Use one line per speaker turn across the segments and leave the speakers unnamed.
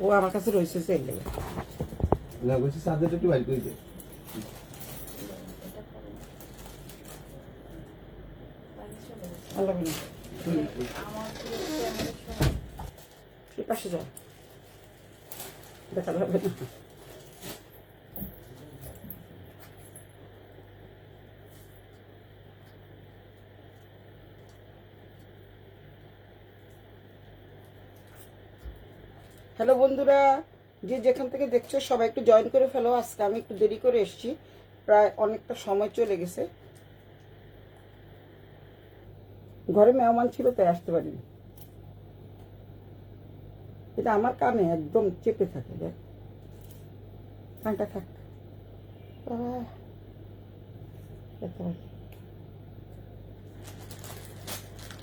ও আমার কাছে রয়েছে সেল লেগে
না বলছি সাবজেক্ট একটু বাইর করে দে।
আল্লাহ বিনা এই পাশে যাও দেখা যাবে না। হ্যালো বন্ধুরা, যে যেখান থেকে দেখছো সবাই একটু জয়েন করে ফেলো। আজকে আমি একটু দেরি করে এসেছি, প্রায় অনেকটা সময় চলে গেছে। ঘরে মেহমান ছিল তাই আসতে পারিনি। এটা আমার কানে একদম চেপে থাকে, দেখ কানটা থাক।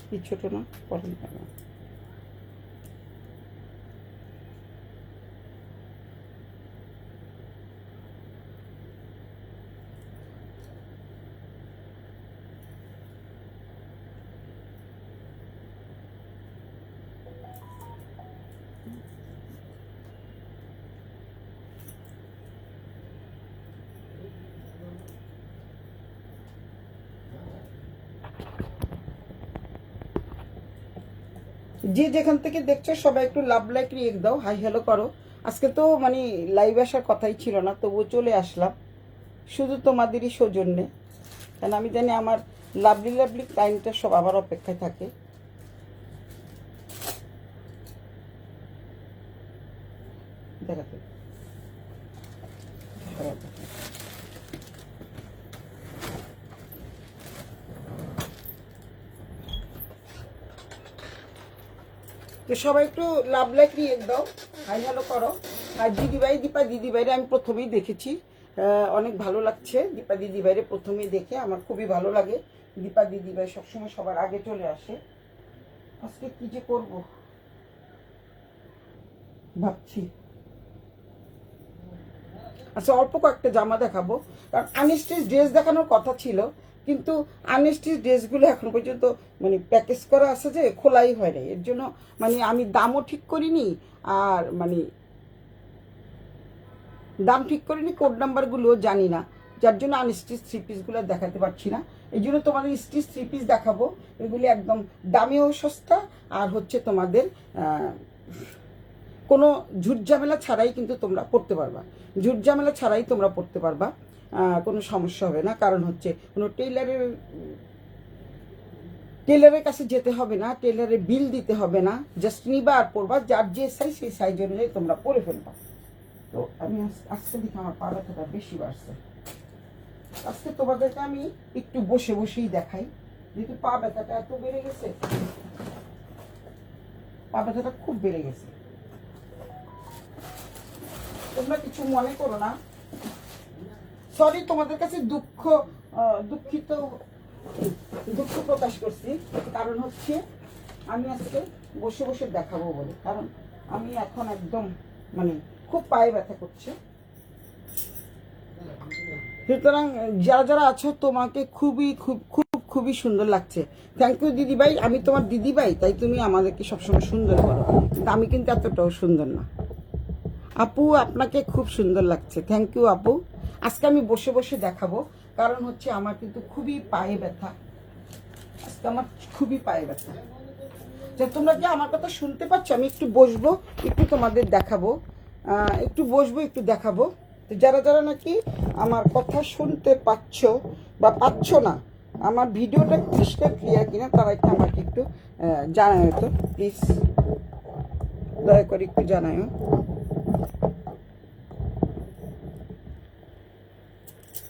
কি ছোট না পড়েন কেন? যে যেখান থেকে দেখছো সবাই একটু লাভ লাইক রিয়েক্ট দাও, হাই হ্যালো করো। আজকে তো মানে লাইভ আসার কথাই ছিল না, তবুও চলে আসলাম শুধু তোমাদেরই সৌজন্যে। কারণ আমি জানি আমার লাভলি লাভলি ক্লায়েন্টটা সব আমার অপেক্ষায় থাকে। দেখাতে তো সবাই একটু লাভ লাইক রিয়েক্ট দাও, হাই হ্যালো করো। আর দিদিভাই দীপা দিদিভাইরে আমি প্রথমেই দেখেছি, অনেক ভালো লাগছে। দীপা দিদিভাইরে প্রথমেই দেখে আমার খুবই ভালো লাগে। দীপা দিদিভাই সবসময় সবার আগে চলে আসে। আজকে কি যে করবো ভাবছি। আচ্ছা, অল্প কয়েকটা জামা দেখাবো, কারণ আনস্টিচ ড্রেস দেখানোর কথা ছিল, কিন্তু আনস্টিচ ড্রেসগুলো এখন পর্যন্ত মানে প্যাকেজ করা আছে যে খোলাই হয় না। এর জন্য মানে আমি দামও ঠিক করিনি, আর মানে দাম ঠিক করিনি, কোড নাম্বারগুলোও জানি না, যার জন্য আনস্টিচ থ্রি পিসগুলো দেখাতে পারছি না। এই জন্য তোমাদের স্টিচ থ্রি পিস দেখাবো। এগুলি একদম দামিও সস্তা, আর হচ্ছে তোমাদের কোনো ঝুটঝামেলা ছাড়াই কিন্তু তোমরা পড়তে পারবা। ঝুটঝামেলা ছাড়াই তোমরা পড়তে পারবা, কোনো সমস্যা হবে না। কারণ হচ্ছে কোনো টেলারের কাছে যেতে হবে না, টেলারের বিল দিতে হবে না, জাস্ট নিবা আর পড়বা। যার যে সাইজ সেই সাইজ অনুযায়ী তোমরা পরে ফেলবা। তো আমি আজকে দেখি আমার পা ব্যথাটা বেশি বাড়ছে। আজকে তোমাদেরকে আমি একটু বসে বসেই দেখাই, যেহেতু পা ব্যথাটা এত বেড়ে গেছে, পা ব্যথাটা খুব বেড়ে গেছে। তোমরা কিছু মনে করো না, সরি, তোমাদের কাছে দুঃখ প্রকাশ করছি। কারণ হচ্ছে আমি আজকে বসে বসে দেখাবো বলে, কারণ আমি এখন একদম মানে খুব পায়ে ব্যথা করছে। সুতরাং যারা যারা আছো তোমাকে খুবই সুন্দর লাগছে। থ্যাংক ইউ দিদিভাই, আমি তোমার দিদিভাই, তাই তুমি আমাদেরকে সবসময় সুন্দর করো, কিন্তু আমি কিন্তু এতটাও সুন্দর না। আপু আপনাকে খুব সুন্দর লাগছে, থ্যাংক ইউ আপু। আজকে আমি বসে বসে দেখাবো, কারণ হচ্ছে আমার কিন্তু খুবই পায়ে ব্যথা। আজকে আমার খুবই পায়ে ব্যথা। তোমরা কি আমার কথা শুনতে পাচ্ছ? আমি একটু বসবো, একটু তোমাদের দেখাবো, একটু বসবো, একটু দেখাবো। তো যারা যারা নাকি আমার কথা শুনতে পাচ্ছ বা পাচ্ছ না, আমার ভিডিওটা ক্রিস্টাল ক্লিয়ার কিনা, তারা একটু আমাকে একটু জানায় তো প্লিজ, দয়া করে একটু জানায়।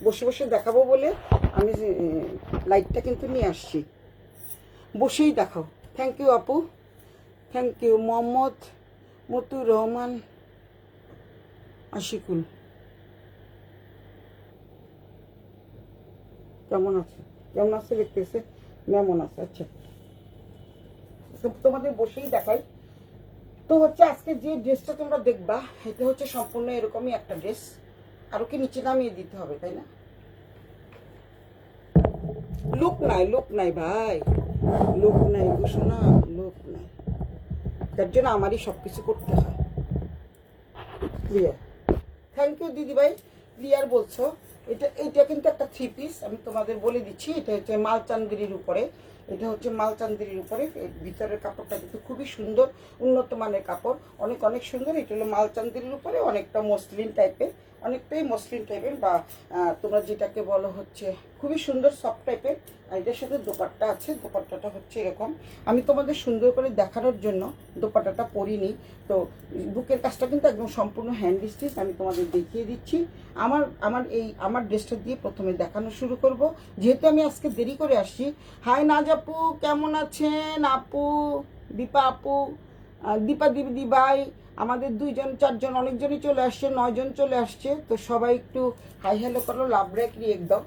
বসে বসে দেখাবো বলে আমি লাইটটা কিন্তু নিয়ে আসছি। বসেই দেখাও। থ্যাংক ইউ আপু, থ্যাংক ইউ। মোহাম্মদ মতুর রহমান আশিকুল, কেমন আছে? কেমন আছে দেখতেছে, কেমন আছে? আচ্ছা, তোমাদের বসেই দেখাই। তো হচ্ছে আজকে যে ড্রেসটা তোমরা দেখবা, এটা হচ্ছে সম্পূর্ণ এরকমই একটা ড্রেস। আরো কি নিচে নামিয়ে দিতে হবে, তাই না? লোক নাই ভাই, লোক নাই, ঘোষণা লোক নাই, তার জন্য আমারই সবকিছু করতে হয়। রিয়া, থ্যাংক ইউ দিদিভাই। রিয়ার বলছো এটা কিন্তু একটা 3 পিস, আমি তোমাদের বলে দিচ্ছি। এটা হচ্ছে মালচান্দিরির উপরে, এটা হচ্ছে মালচান্দিরির উপরে। ভিতরের কাপড়টা কিন্তু খুবই সুন্দর, উন্নত মানের কাপড়, অনেক অনেক সুন্দর। এটা হলো মালচান্দিরির উপরে, অনেকটা মসলিন টাইপের, অনেকটাই মসলিন টাইপের, বা তোমরা যেটাকে বলো হচ্ছে খুবই সুন্দর সফট টাইপের। আর এটার সাথে দোপাট্টা আছে, দোপাট্টাটা হচ্ছে এরকম। আমি তোমাদের সুন্দর করে দেখানোর জন্য দোপাট্টাটা পরিনি, তো বুকের কাজটা কিন্তু একদম সম্পূর্ণ হ্যান্ড স্টিচ। আমি তোমাদের দেখিয়ে দিচ্ছি। আমার ড্রেসটা দিয়ে প্রথমে দেখানো শুরু করব, যেহেতু আমি আজকে দেরি করে আসছি। হাই নাজ আপু, কেমন আছেন আপু? দীপা আপু, দীপা দিদি ভাই, আমাদের 2জন 4জন অনেকজনই চলে আসছে, 9জন চলে আসছে। তো সবাই একটু হাই হ্যালো করো, লাভ লাইক রিয়েক্ট দাও,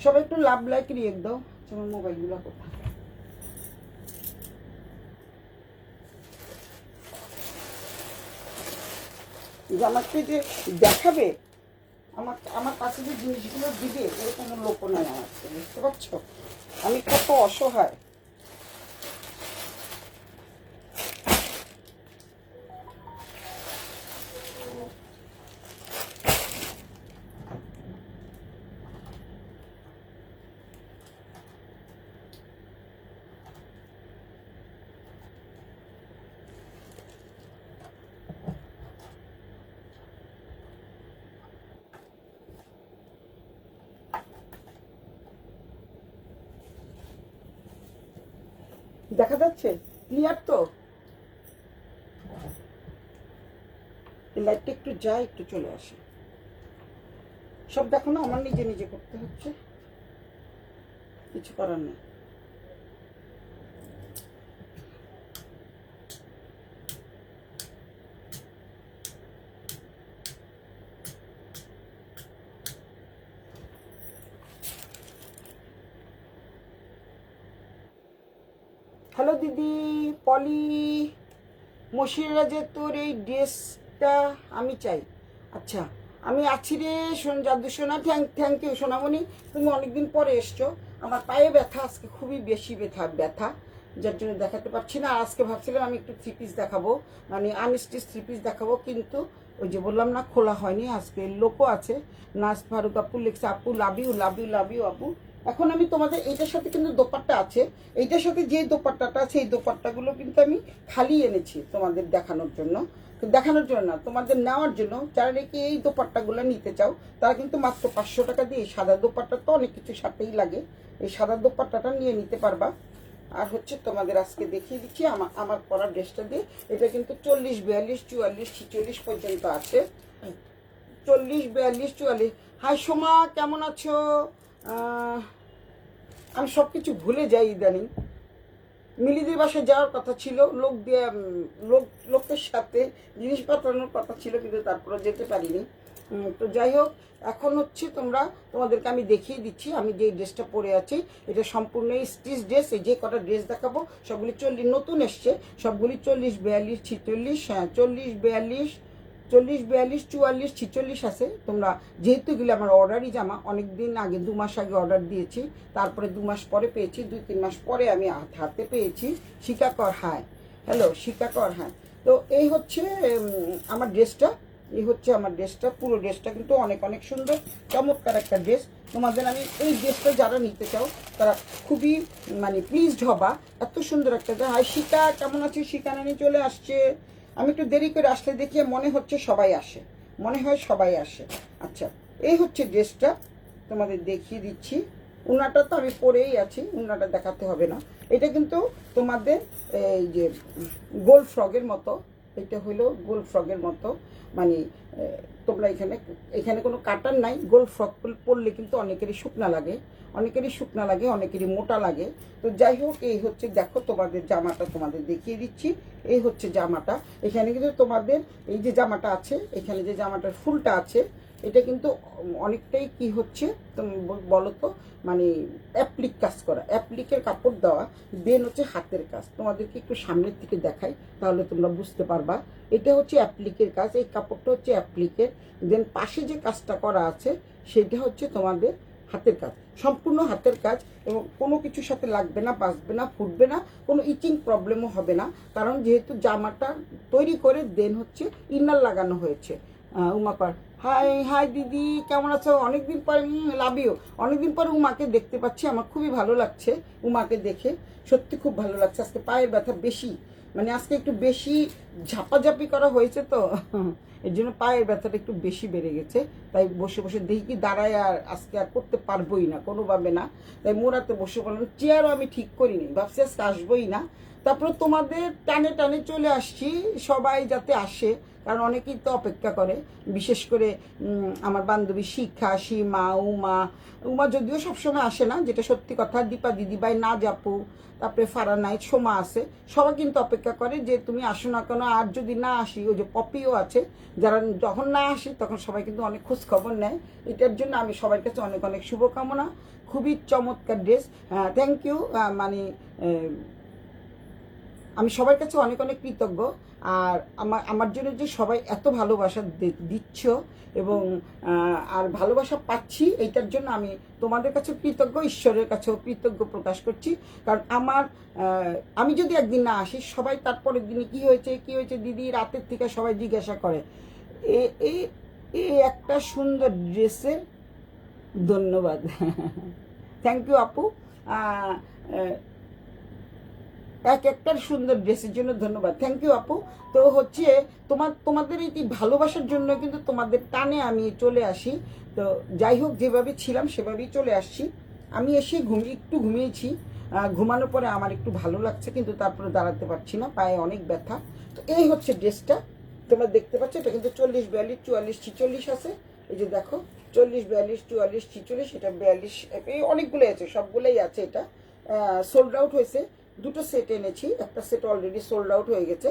সবাই একটু লাভ লাইক রিয়েক্ট দাও। আমার মোবাইলগুলো কোথায়? যে আমাকে যে দেখাবে, আমার কাছে যে জিনিসগুলো দিবে, এরকম লোক নাই আমার, বুঝতে পারছো? আমি কত অসহায়। দেখা যাচ্ছে ক্লিয়ার তো? লাইটটা একটু যায়, একটু চলে আসে। সব দেখো না, আমার নিজে নিজে করতে হচ্ছে, কিছু করার নেই। হ্যালো দিদি পলি, মশিরা, যে তোর এই ড্রেসটা আমি চাই। আচ্ছা, আমি আছি রে জাদু সোনা, থ্যাংক ইউ সোনামণি, তুমি অনেকদিন পরে এসছো। আমার পায়ে ব্যথা আজকে, খুবই বেশি ব্যথা, যার জন্য দেখাতে পারছি না। আজকে ভাবছিলাম আমি একটু 3 পিস দেখাবো, মানে আনস্টিচ 3 পিস দেখাবো, কিন্তু ওই যে বললাম না, খোলা হয়নি। আজকে লোকও আছে, নাস ফারুক আপু লিখছে, আপু love you love you love you আপু। এখন আমি তোমাদের এইটার সাথে কিন্তু দোপাট্টা আছে, এইটার সাথে যে দোপাট্টাটা আছে, এই দোপাট্টাগুলো কিন্তু আমি খালি এনেছি তোমাদের দেখানোর জন্য। দেখানোর জন্য না, তোমাদের নেওয়ার জন্য। যারা নাকি এই দোপাট্টাগুলো নিতে চাও, তারা কিন্তু মাত্র 500 টাকা দিয়ে, সাদা দোপাট্টা তো অনেক কিছু সাথেই লাগে, এই সাদা দোপাট্টাটা নিয়ে নিতে পারবা। আর হচ্ছে তোমাদের আজকে দেখিয়ে দিচ্ছি আমার পরা ড্রেসটা দিয়ে। এটা কিন্তু 40, 42, 44, 46 পর্যন্ত আছে। 40, 42, 44। হাই সোমা, কেমন আছো? আমি সব কিছু ভুলে যাই ইদানিং। মিলিদির বাসায় যাওয়ার কথা ছিল, লোকের সাথে জিনিস পাঠানোর কথা ছিল, কিন্তু তারপরে যেতে পারিনি। তো যাই হোক, এখন হচ্ছে তোমাদেরকে আমি দেখিয়ে দিচ্ছি আমি যে ড্রেসটা পরে আছি। এটা সম্পূর্ণ স্টিচ ড্রেস। এই যে কটা ড্রেস দেখাবো সবগুলি 40, নতুন এসছে সবগুলি 40, 42, 46, হ্যাঁ 40, 42, 40, 42, 44, 46 আছে। তোমরা যেহেতু এগুলো আমার অর্ডারই জামা, অনেক দিন আগে 2 মাস আগে অর্ডার দিয়েছি, তারপরে 2 মাস পরে পেয়েছি, 2-3 মাস পরে আমি হাতে পেয়েছি। শিকাকর হাই, হ্যালো শিকাকর, হ্যাঁ। তো এই হচ্ছে আমার ড্রেসটা, এই হচ্ছে আমার ড্রেসটা। পুরো ড্রেসটা কিন্তু অনেক অনেক সুন্দর, চমৎকার একটা ড্রেস। তোমাদের আমি এই ড্রেসটা যারা নিতে চাও তারা খুবই মানে প্লিজড হবা, এত সুন্দর একটা। হাই শিকা, কেমন আছে? শিকা নানি চলে আসছে। আমি একটু দেরি করে আসলে দেখিয়ে মনে হচ্ছে সবাই আসে, মনে হয় সবাই আসে। আচ্ছা, এই হচ্ছে ড্রেসটা, তোমাদের দেখিয়ে দিচ্ছি। উনাটা তো আমি পরেই আছি, উনাটা দেখাতে হবে না। এটা কিন্তু তোমাদের এই যে গোল ফ্রগের মতো, এটা হলো গোল ফ্রগের মতো, মানে তোমরা এখানে কোনো কাটার নাই। গোল ফ্রক পরলে কিন্তু অনেকেরই শুকনা লাগে, অনেকেরই মোটা লাগে। তো যাই হোক, এই হচ্ছে দেখো তোমাদের জামাটা, তোমাদের দেখিয়ে দিচ্ছি। এই হচ্ছে জামাটা। এখানে কিন্তু তোমাদের এই যে জামাটা আছে, এখানে যে জামাটার ফুলটা আছে, এটা কিন্তু অনেকটাই কি হচ্ছে বলো তো, মানে অ্যাপ্লিক কাজ করা, অ্যাপ্লিকের কাপড় দেওয়া, দেন হচ্ছে হাতের কাজ। তোমাদেরকে একটু সামনের থেকে দেখাই, তাহলে তোমরা বুঝতে পারবা। এটা হচ্ছে অ্যাপ্লিকের কাজ, এই কাপড়টা হচ্ছে অ্যাপ্লিকের। দেন পাশে যে কাজটা করা আছে সেটা হচ্ছে তোমাদের হাতের কাজ, সম্পূর্ণ হাতের কাজ, এবং কোনো কিছুর সাথে লাগবে না, বাঁচবে না, ফুটবে না, কোনো ইচিং প্রবলেমও হবে না, কারণ যেহেতু জামাটা তৈরি করে দেন হচ্ছে ইনার লাগানো হয়েছে। উমাকর, হাই হাই দিদি, কেমন আছো? অনেকদিন পর, লাভ ইউ। অনেকদিন পর উমাকে দেখতে পাচ্ছি, আমার খুবই ভালো লাগছে উমাকে দেখে, সত্যি খুব ভালো লাগছে। আজকে পায়ের ব্যথা বেশি, মানে আজকে একটু বেশি ঝাপাঝাপি করা হয়েছে তো এর জন্য পায়ের ব্যথাটা একটু বেশি বেড়ে গেছে। তাই বসে বসে দেখি কি দাঁড়ায়, আর আজকে আর করতে পারবোই না কোনোভাবে না। তাই মোড়াতে বসে বললাম, চেয়ারও আমি ঠিক করিনি, ভাবছি আজকে আসবোই না। তারপরে তোমাদের টানে টানে চলে আসছি, সবাই যাতে আসে, কারণ অনেকেই তো অপেক্ষা করে। বিশেষ করে আমার বান্ধবী শিখা, সীমা, উমা। উমা যদিও সবসময় আসে না, যেটা সত্যি কথা। দীপা দিদিভাই, না জাপু, তারপরে ফারানাইট, সোমা আছে, সবাই কিন্তু অপেক্ষা করে যে তুমি আসো না কেন। আর যদি না আসি, ওই যে পপিও আছে, যারা যখন না আসি তখন সবাই কিন্তু অনেক খোঁজ খবর নেয়। এটার জন্য আমি সবার কাছে অনেক অনেক শুভকামনা। খুবই চমৎকার ড্রেস, থ্যাংক ইউ। মানে আমি সবার কাছে অনেক অনেক কৃতজ্ঞ। আর আমার জন্য যে সবাই এত ভালোবাসা দিচ্ছ এবং আর ভালোবাসা পাচ্ছি, এইটার জন্য আমি তোমাদের কাছেও কৃতজ্ঞ, ঈশ্বরের কাছেও কৃতজ্ঞ প্রকাশ করছি। কারণ আমি যদি একদিন না আসি, সবাই তারপরের দিনে কি হয়েছে দিদি, রাতের থেকে সবাই জিজ্ঞাসা করে। এই একটা সুন্দর ড্রেসের ধন্যবাদ থ্যাংক ইউ আপু। একটার সুন্দর ড্রেসের জন্য ধন্যবাদ, থ্যাংক ইউ আপু। তো হচ্ছে তোমাদের এই ভালোবাসার জন্য কিন্তু তোমাদের টানে আমি চলে আসি। তো যাই হোক, যেভাবে ছিলাম সেভাবেই চলে আসছি। আমি এসে একটু ঘুমিয়েছি, ঘুমানোর পরে আমার একটু ভালো লাগছে, কিন্তু তারপরে দাঁড়াতে পারছি না, পায়ে অনেক ব্যথা। তো এই হচ্ছে ড্রেসটা, তোমরা দেখতে পাচ্ছ। এটা কিন্তু 40, 42, 44, 46 আছে। এই যে দেখো, 40, 42, 44, 46, এটা 42, এই অনেকগুলো আছে, সবগুলোই আছে। এটা সোল্ড আউট হয়েছে। দুটো সেট এনেছি, একটা সেট অলরেডি সোল্ড আউট হয়ে গেছে।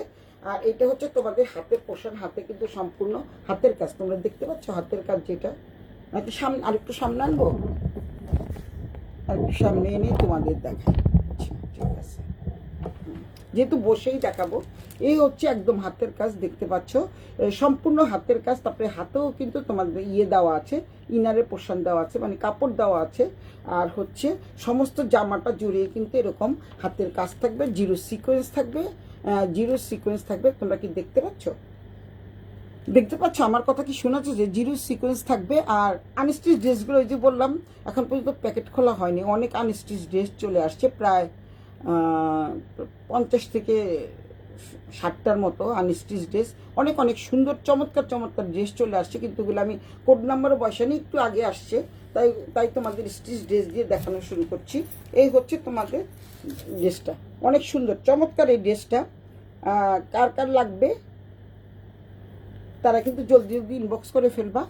আর এটা হচ্ছে তোমাদের হাতের পোশাক, হাতে কিন্তু সম্পূর্ণ হাতের কাজ, তোমরা দেখতে পাচ্ছ হাতের কাজ যেটা। সামনে আরেকটু সামনে আনবো, আরেকটু সামনে এনে তোমাদের দেখাই। ঠিক আছে, যেহেতু বসেই দেখাবো। এই হচ্ছে একদম হাতের কাজ, দেখতে পাচ্ছ সম্পূর্ণ হাতের কাজ। তারপরে হাতেও কিন্তু তোমাদের দেওয়া আছে, ইনারের পোর্শন দেওয়া আছে, মানে কাপড় দেওয়া আছে। আর হচ্ছে সমস্ত জামাটা জুড়ে কিন্তু এরকম হাতের কাজ থাকবে, জিরো সিকোয়েন্স থাকবে। তোমরা কি দেখতে পাচ্ছ আমার কথা কি শোনাচ্ছে যে জিরো সিকোয়েন্স থাকবে। আর আনস্টিচ ড্রেসগুলো, ওই যে বললাম, এখন পর্যন্ত প্যাকেট খোলা হয়নি, অনেক আনস্টিচ ড্রেস চলে আসছে, প্রায় 50 থেকে 60টার মতো আনস্টিচ ড্রেস। অনেক অনেক সুন্দর চমৎকার ড্রেস চলে আসছে, কিন্তু এগুলো আমি কোড নাম্বারও বসানি, একটু আগে আসছে। তাই তোমাদের স্টিচ ড্রেস দিয়ে দেখানো শুরু করছি। এই হচ্ছে তোমাদের ড্রেসটা, অনেক সুন্দর চমৎকার এই ড্রেসটা। কার কার লাগবে তারা কিন্তু জলদি জলদি ইনবক্স করে ফেলবা।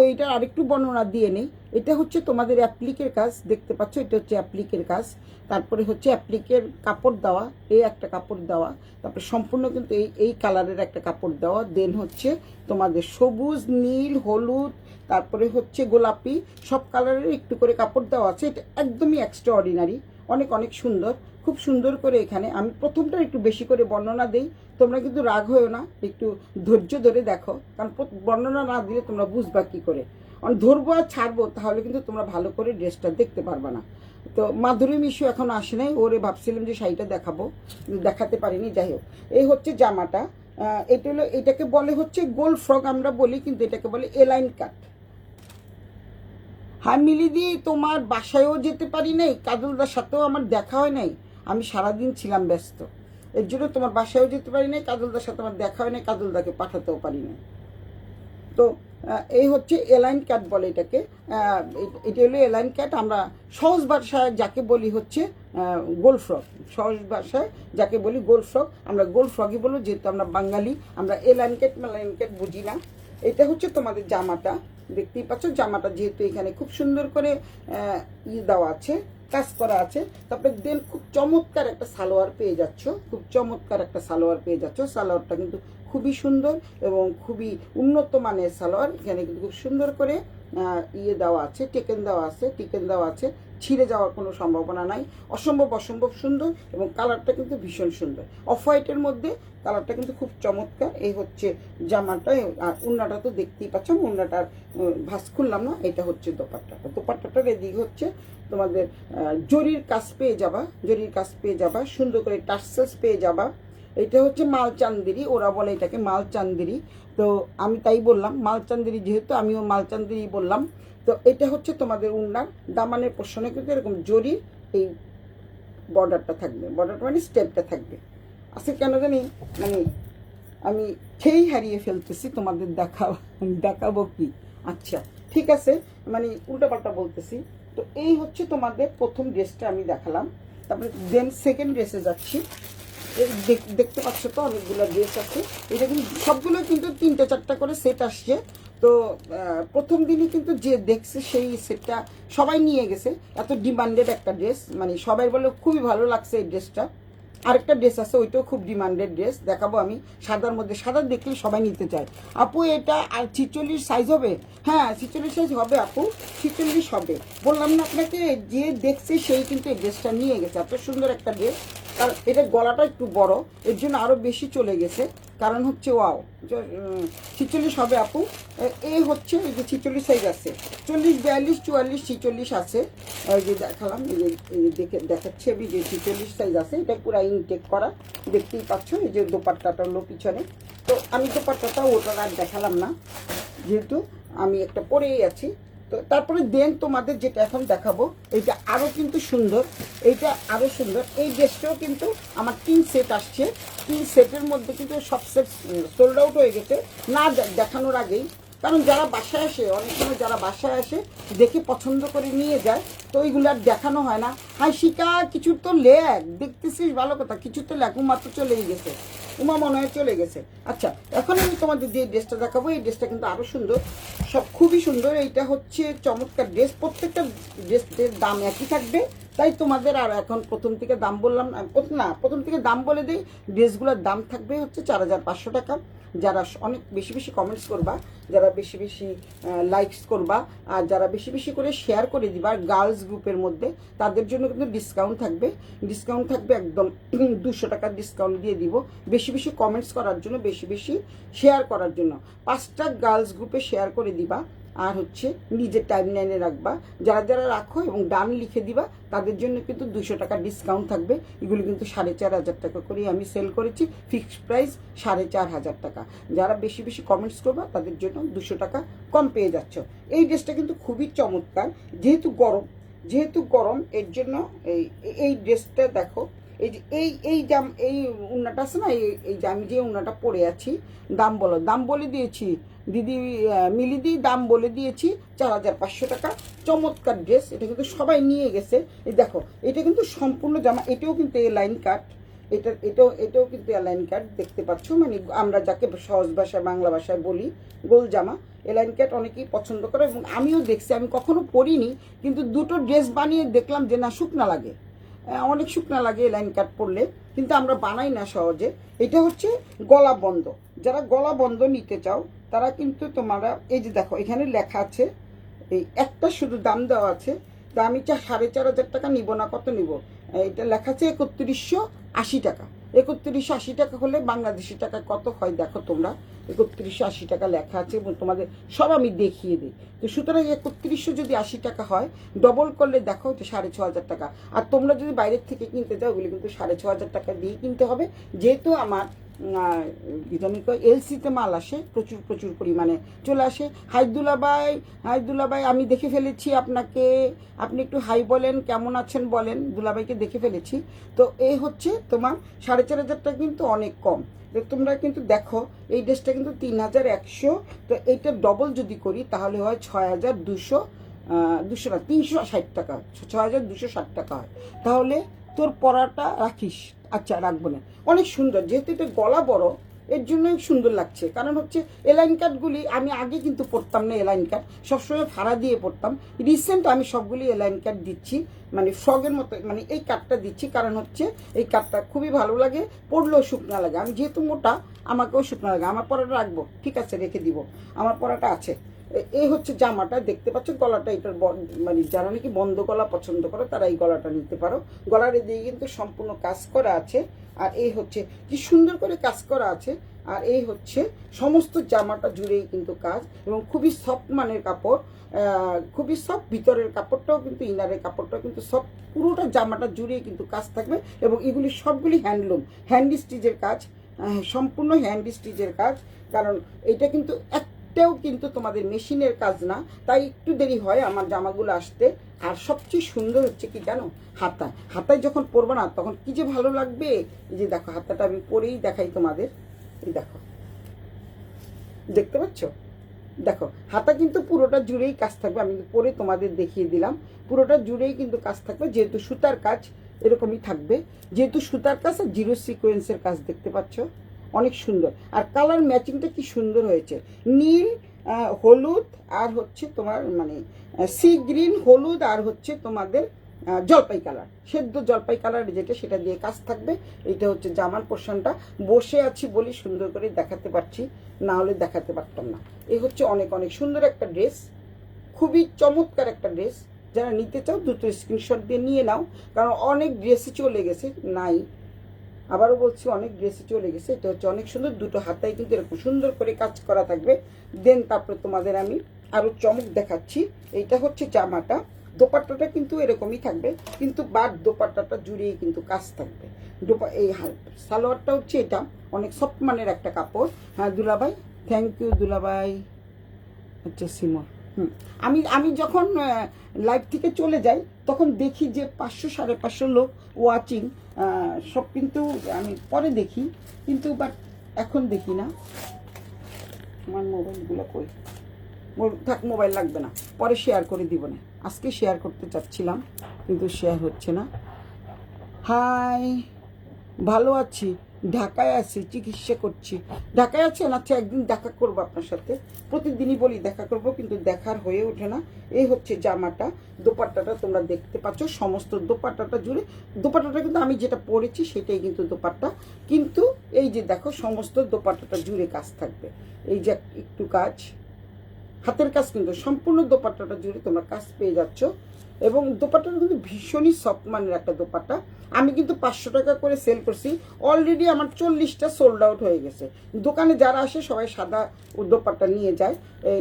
এইটার আরেকটু বর্ণনা দিয়ে নেই। এটা হচ্ছে তোমাদের অ্যাপ্লিকের কাজ, দেখতে পাচ্ছ, এটা হচ্ছে অ্যাপ্লিকের কাজ। তারপরে হচ্ছে অ্যাপ্লিকের কাপড় দেওয়া, এই একটা কাপড় দেওয়া, তারপরে সম্পূর্ণ কিন্তু এই কালারের একটা কাপড় দেওয়া। দেন হচ্ছে তোমাদের সবুজ, নীল, হলুদ, তারপরে হচ্ছে গোলাপি, সব কালারের একটু করে কাপড় দেওয়া আছে। এটা একদমই এক্সট্রা অর্ডিনারি, অনেক অনেক সুন্দর, খুব সুন্দর করে। এখানে আমি প্রথমটা একটু বেশি করে বর্ণনা দেই, তোমরা কিন্তু রাগ হয়েও না, একটু ধৈর্য ধরে দেখো, কারণ বর্ণনা না দিলে তোমরা বুঝবা কী করে। ধরবো আর ছাড়বো, তাহলে কিন্তু তোমরা ভালো করে ড্রেসটা দেখতে পারবা না। তো মাধুরী মিশু এখন আসে নাই, ওরে ভাবছিলাম যে শাড়িটা দেখাবো, দেখাতে পারিনি। যাই হোক, এই হচ্ছে জামাটা। এটাকে বলে হচ্ছে গোল ফ্রক আমরা বলি, কিন্তু এটাকে বলে এলাইন কাট। হ্যাঁ মিলিদি, তোমার বাসায়ও যেতে পারি নাই, কাজলদার সাথেও আমার দেখা হয় নাই, আমি সারাদিন ছিলাম ব্যস্ত, এর জন্য তোমার বাসায়ও যেতে পারি নাই, কাজলদার সাথে আমার দেখা হয় নাই, কাজলদাকে পাঠাতেও পারি না। তো এই হচ্ছে এলাইন কাট বলে এটাকে। এটা হলো এলাইন কাট। আমরা সহজ ভাষায় যাকে বলি হচ্ছে গোল ফ্রক, সহজ ভাষায় যাকে বলি গোল ফ্রক, আমরা গোল ফ্রকই বলবো, যেহেতু আমরা বাঙালি, আমরা এলাইন কাট বুঝি না। এটা হচ্ছে তোমাদের জামাটা, দেখতেই পাচ্ছ। জামাটা যেহেতু এখানে খুব সুন্দর করে দেওয়া আছে, কাজ করা আছে। তারপরে দেন খুব চমৎকার একটা সালোয়ার পেয়ে যাচ্ছ, সালোয়ারটা কিন্তু খুবই সুন্দর এবং খুবই উন্নত মানের সালোয়ার। এখানে কিন্তু খুব সুন্দর করে ইয়ে দেওয়া আছে, টেকেন দেওয়া আছে, ছিঁড়ে যাওয়ার কোনো সম্ভাবনা নাই। অসম্ভব সুন্দর, এবং কালারটা কিন্তু ভীষণ সুন্দর। অফ হোয়াইটের মধ্যে কালারটা কিন্তু খুব চমৎকার। এই হচ্ছে জামাটা, আর উন্নাটা তো দেখতেই পাচ্ছ, উন্নাটার ভাঁজ খুললাম না। এটা হচ্ছে দোপাট্টাটার এদিকে হচ্ছে তোমাদের জরির কাজ পেয়ে যাবা, সুন্দর করে টার্সেলস পেয়ে যাবা। এটা হচ্ছে মালচান্দেরি, ওরা বলে এটাকে মালচান্দেরি, তো আমি তাই বললাম মালচান্দেরি, যেহেতু আমিও মালচান্দেরি বললাম। তো এটা হচ্ছে তোমাদের উন্নার দামানের পোর্শনে কিন্তু এরকম জরির এই বর্ডারটা থাকবে, বর্ডারটা মানে স্টেপটা থাকবে। আজকে কেন জানি মানে আমি খেয়েই হারিয়ে ফেলতেছি, তোমাদের দেখাবো কি। আচ্ছা ঠিক আছে, মানে উল্টাপাল্টা বলতেছি। তো এই হচ্ছে তোমাদের প্রথম ড্রেসটা আমি দেখালাম, তারপরে দেন সেকেন্ড ড্রেসে যাচ্ছি। দেখতে পাচ্ছ তো অনেকগুলো ড্রেস আছে, এটা কিন্তু সবগুলো কিন্তু 3-4টা করে সেট আসছে। তো প্রথম দিনই কিন্তু যে দেখছে সেই সেটটা সবাই নিয়ে গেছে, এত ডিমান্ডেড একটা ড্রেস, মানে সবাই বলে খুবই ভালো লাগছে এই ড্রেসটা। আরেকটা ড্রেস আছে, ওইটাও খুব ডিমান্ডেড ড্রেস, দেখাবো আমি। সাদার মধ্যে, সাদা দেখলে সবাই নিতে চায়। আপু এটা আর 46 সাইজ হবে? হ্যাঁ 46 সাইজ হবে আপু, 46 হবে। বললাম না আপনাকে, যে দেখছে সেই কিন্তু এই ড্রেসটা নিয়ে গেছে। এত সুন্দর একটা ড্রেস, আর এটা গলাটা একটু বড়, এর জন্য আরও বেশি চলে গেছে। কারণ হচ্ছে ওয়াও 46 হবে আপু। এই হচ্ছে এই যে 46 সাইজ আছে, 40, 42, 44, 46 আছে। এই যে দেখালাম, এই যে দেখাচ্ছি আমি যে 46 সাইজ আছে। এটা পুরো ইনটেক করা, দেখতেই পাচ্ছ। এই যে দোপাট্টাটা হলো পিছনে। তো আমি দোপাট্টাটা ওটা আর দেখালাম না, যেহেতু আমি একটা পরেই আছি। তো তারপরে দেন তোমাদের যেটা এখন দেখাবো, এইটা আরও কিন্তু সুন্দর, এইটা আরও সুন্দর। এই ড্রেসটাও কিন্তু আমার 3 সেট আসছে, 3 সেটের মধ্যে কিন্তু সব সেট সোল্ড আউট হয়ে গেছে না দেখানোর আগেই। কারণ যারা বাসায় আসে, অনেক সময় যারা বাসায় আসে দেখে পছন্দ করে নিয়ে যায়, তো ওইগুলো আর দেখানো হয় না। হাই শিকা, কিছু তো লেখ, দেখতেছিস ভালো কথা, কিছু তো লেখ, মাত্র চলেই গেছে, উমা মনে হয় চলে গেছে। আচ্ছা এখন আমি তোমাদের যে ড্রেসটা দেখাবো, এই ড্রেসটা কিন্তু আরও সুন্দর, সব খুবই সুন্দর। এইটা হচ্ছে চমৎকার ড্রেস, প্রত্যেকটা ড্রেসের দাম একই থাকবে, তাই তোমাদের আর এখন প্রথম থেকে দাম বললাম না, প্রথম থেকে দাম বলে দিই। ড্রেসগুলোর দাম থাকবে হচ্ছে 4500 টাকা। যারা অনেক বেশি বেশি কমেন্টস করবা, যারা বেশি বেশি লাইকস করবা, আর যারা বেশি বেশি করে শেয়ার করে দিবা গার্লস গ্রুপের মধ্যে, তাদের জন্য কিন্তু ডিসকাউন্ট থাকবে একদম 200 টাকার ডিসকাউন্ট দিয়ে দিব। বেশি বেশি কমেন্টস করার জন্য, বেশি বেশি শেয়ার করার জন্য 5টা গার্লস গ্রুপে শেয়ার করে দিবা, আর হচ্ছে নিজের টাইমলাইনে রাখবা। যারা যারা রাখো এবং ডান লিখে দিবা, তাদের জন্য কিন্তু 200 টাকা ডিসকাউন্ট থাকবে। এগুলো কিন্তু 4500 টাকা করে আমি সেল করেছি, ফিক্সড প্রাইস 4500 টাকা। যারা বেশি বেশি কমেন্টস করবা তাদের জন্য 200 টাকা কম পেয়ে যাচ্ছ। এই ড্রেসটা কিন্তু খুবই চমৎকার, যেহেতু গরম এর জন্য এই ড্রেসটা দেখো। এই যে এই উন্নাটা আছে না, এই যে আমি যে উন্নাটা পরে আছি, দাম বলে দিয়েছি দিদি, মিলিদি দাম বলে দিয়েছি 4500 টাকা। চমৎকার ড্রেস, এটা কিন্তু সবাই নিয়ে গেছে। এই দেখো, এটা কিন্তু সম্পূর্ণ জামা, এটাও কিন্তু এ লাইন কাট, এটাও কিন্তু এ লাইন কাট, দেখতে পাচ্ছ। মানে আমরা যাকে সহজ ভাষায় বাংলা ভাষায় বলি গোল জামা, এ লাইন কাট অনেকেই পছন্দ করে, এবং আমিও দেখছি। আমি কখনো পরিনি, কিন্তু দুটো ড্রেস বানিয়ে দেখলাম যে না, শুকনা লাগে, অনেক শুকনা লাগে এই লাইন কাট পরলে, কিন্তু আমরা বানাই না সহজে। এটা হচ্ছে গলা বন্ধ, যারা গলা বন্ধ নিতে চাও তারা কিন্তু তোমরা এই যে দেখো, এখানে লেখা আছে, এই একটা শুধু দাম দেওয়া আছে। তা আমি 4500 টাকা নিব না, কত নিব, এটা লেখা আছে 3180 টাকা। 3180 টাকা হলে বাংলাদেশি টাকা কত হয় দেখো তোমরা, 3180 টাকা লেখা আছে, এবং তোমাদের সব আমি দেখিয়ে দিই। তো সুতরাং 3100 যদি 80 টাকা হয়, ডবল করলে দেখো এটা 6500 টাকা। আর তোমরা যদি বাইরের থেকে কিনতে যাও, ওগুলি কিন্তু 6500 টাকা দিয়ে কিনতে হবে। যেহেতু আমার এলসিতে মাল আসে, প্রচুর পরিমাণে চলে আসে। হাই দুলাভাই, আমি দেখে ফেলেছি আপনাকে, আপনি একটু হাই বলেন, কেমন আছেন বলেন। দুলাভাইকে দেখে ফেলেছি। তো এই হচ্ছে তোমার 4500 টাকা, কিন্তু অনেক কম। তোমরা কিন্তু দেখো, এই ড্রেসটা কিন্তু 3100। তো এইটা ডবল যদি করি তাহলে হয় 6200, 360 টাকা, 6260 টাকা হয়। তাহলে তোর পরাটা রাখিস। আচ্ছা রাখবো না, অনেক সুন্দর, যেহেতু এটা গলা বড় এর জন্যই সুন্দর লাগছে। কারণ হচ্ছে এলাইন কাটগুলি আমি আগে কিন্তু পরতাম না, এলাইন কাট সবসময় ভাড়া দিয়ে পরতাম। রিসেন্ট আমি সবগুলি এলাইন কাট দিচ্ছি, মানে ফ্রগের মতো, মানে এই কাটটা দিচ্ছি। কারণ হচ্ছে এই কাটটা খুবই ভালো লাগে, পরলেও শুকনা লাগে। আমি যেহেতু মোটা, আমাকেও শুকনা লাগে। আমার পরাটা রাখবো, ঠিক আছে রেখে দিব, আমার পরাটা আছে। এই হচ্ছে জামাটা, দেখতে পাচ্ছ গলাটা এটার মানে যারা নাকি বন্ধ গলা পছন্দ করো তারা এই গলাটা নিতে পারো। গলার দিয়ে কিন্তু সম্পূর্ণ কাজ করা আছে, আর এই হচ্ছে কি সুন্দর করে কাজ করা আছে। আর এই হচ্ছে সমস্ত জামাটা জুড়েই কিন্তু কাজ, এবং খুবই সফট মানের কাপড়, খুবই সফট। ভিতরের কাপড়টাও কিন্তু, ইনারের কাপড়টাও কিন্তু সফট। পুরোটা জামাটা জুড়েই কিন্তু কাজ থাকবে, এবং এগুলি সবগুলি হ্যান্ডলুম, হ্যান্ড স্টিচের কাজ, সম্পূর্ণ হ্যান্ড স্টিচের কাজ। কারণ এটা কিন্তু একটাও কিন্তু তোমাদের মেশিনের কাজ না, তাই একটু দেরি হয় আমার জামাগুলো আসতে। আর সবচেয়ে সুন্দর হচ্ছে কি জানো, হাতায় যখন পরবে না তখন কি যে ভালো লাগবে। এই যে দেখো হাতাটা আমি পরেই দেখাই তোমাদের, এই দেখো, দেখতে পাচ্ছ, দেখো হাতা কিন্তু পুরোটা জুড়েই কাজ থাকবে। আমি পরে তোমাদের দেখিয়ে দিলাম, পুরোটা জুড়েই কিন্তু কাজ থাকবে, যেহেতু সুতার কাজ এরকমই থাকবে, যেহেতু সুতার কাজ আর জিরো সিকোয়েন্সের কাজ, দেখতে পাচ্ছ অনেক সুন্দর। আর কালার ম্যাচিংটা কি সুন্দর হয়েছে, নীল হলুদ আর হচ্ছে তোমার মানে সি গ্রিন, হলুদ আর হচ্ছে তোমাদের জলপাই কালার, সেদ্ধ জলপাই কালার যেটা, সেটা দিয়ে কাজ থাকবে। এটা হচ্ছে জামার পোর্শনটা। বসে আছি বলি সুন্দর করে দেখাতে পারছি, না হলে দেখাতে পারতাম না। এই হচ্ছে অনেক অনেক সুন্দর একটা ড্রেস, খুবই চমৎকার একটা ড্রেস। যারা নিতে চাও দুটো স্ক্রিনশট দিয়ে নিয়ে নাও, কারণ অনেক ড্রেসই চলে গেছে, নাই, আবারও বলছি অনেক ড্রেসে চলে গেছে। এটা হচ্ছে অনেক সুন্দর, দুটো হাতায় কিন্তু এরকম সুন্দর করে কাজ করা থাকবে। দেন তারপরে তোমাদের আমি আরও চমক দেখাচ্ছি। এইটা হচ্ছে জামাটা, দোপাট্টাটা কিন্তু এরকমই থাকবে, কিন্তু বাদ দোপাট্টাটা জুড়েই কিন্তু কাজ থাকবে। এই সালোয়ারটা হচ্ছে এটা অনেক সফট মানের একটা কাপড়। হ্যাঁ দুলাভাই, থ্যাংক ইউ দুলাভাই। আচ্ছা সিমর, আমি আমি যখন লাইভ থেকে চলে যাই তখন দেখি যে 500-550 লোক ওয়াচিং, সব কিন্তু আমি পরে দেখি, কিন্তু বাট এখন দেখি না। আমার মোবাইলগুলো কই, থাক মোবাইল লাগবে না, পরে শেয়ার করে দিব না, আজকে শেয়ার করতে চাচ্ছিলাম কিন্তু শেয়ার হচ্ছে না। হাই, ভালো আছি, ঢাকায় আছি, চিকিৎসা করছি। ঢাকায় আছেন? আচ্ছা, একদিন দেখা করবো আপনার সাথে, প্রতিদিনই বলি দেখা করব, কিন্তু দেখার হয়ে ওঠে না। এই হচ্ছে জামাটা, দোপাট্টাটা তোমরা দেখতে পাচ্ছ, সমস্ত দোপাট্টাটা জুড়ে, দোপাট্টাটা কিন্তু আমি যেটা পরেছি সেটাই কিন্তু দোপাট্টা, কিন্তু এই যে দেখো সমস্ত দোপাট্টাটা জুড়ে কাজ থাকবে। এই যে একটু কাজ, হাতের কাজ, কিন্তু সম্পূর্ণ দোপাট্টাটা জুড়ে তোমরা কাজ পেয়ে যাচ্ছ। এবং দোপাট্টাটা কিন্তু ভীষণই সফট মানের একটা দোপাট্টা। আমি কিন্তু 500 টাকা করে সেল করছি, অলরেডি আমার 40টা সোল্ড আউট হয়ে গেছে। দোকানে যারা আসে সবাই সাদা দোপাট্টা নিয়ে যায়,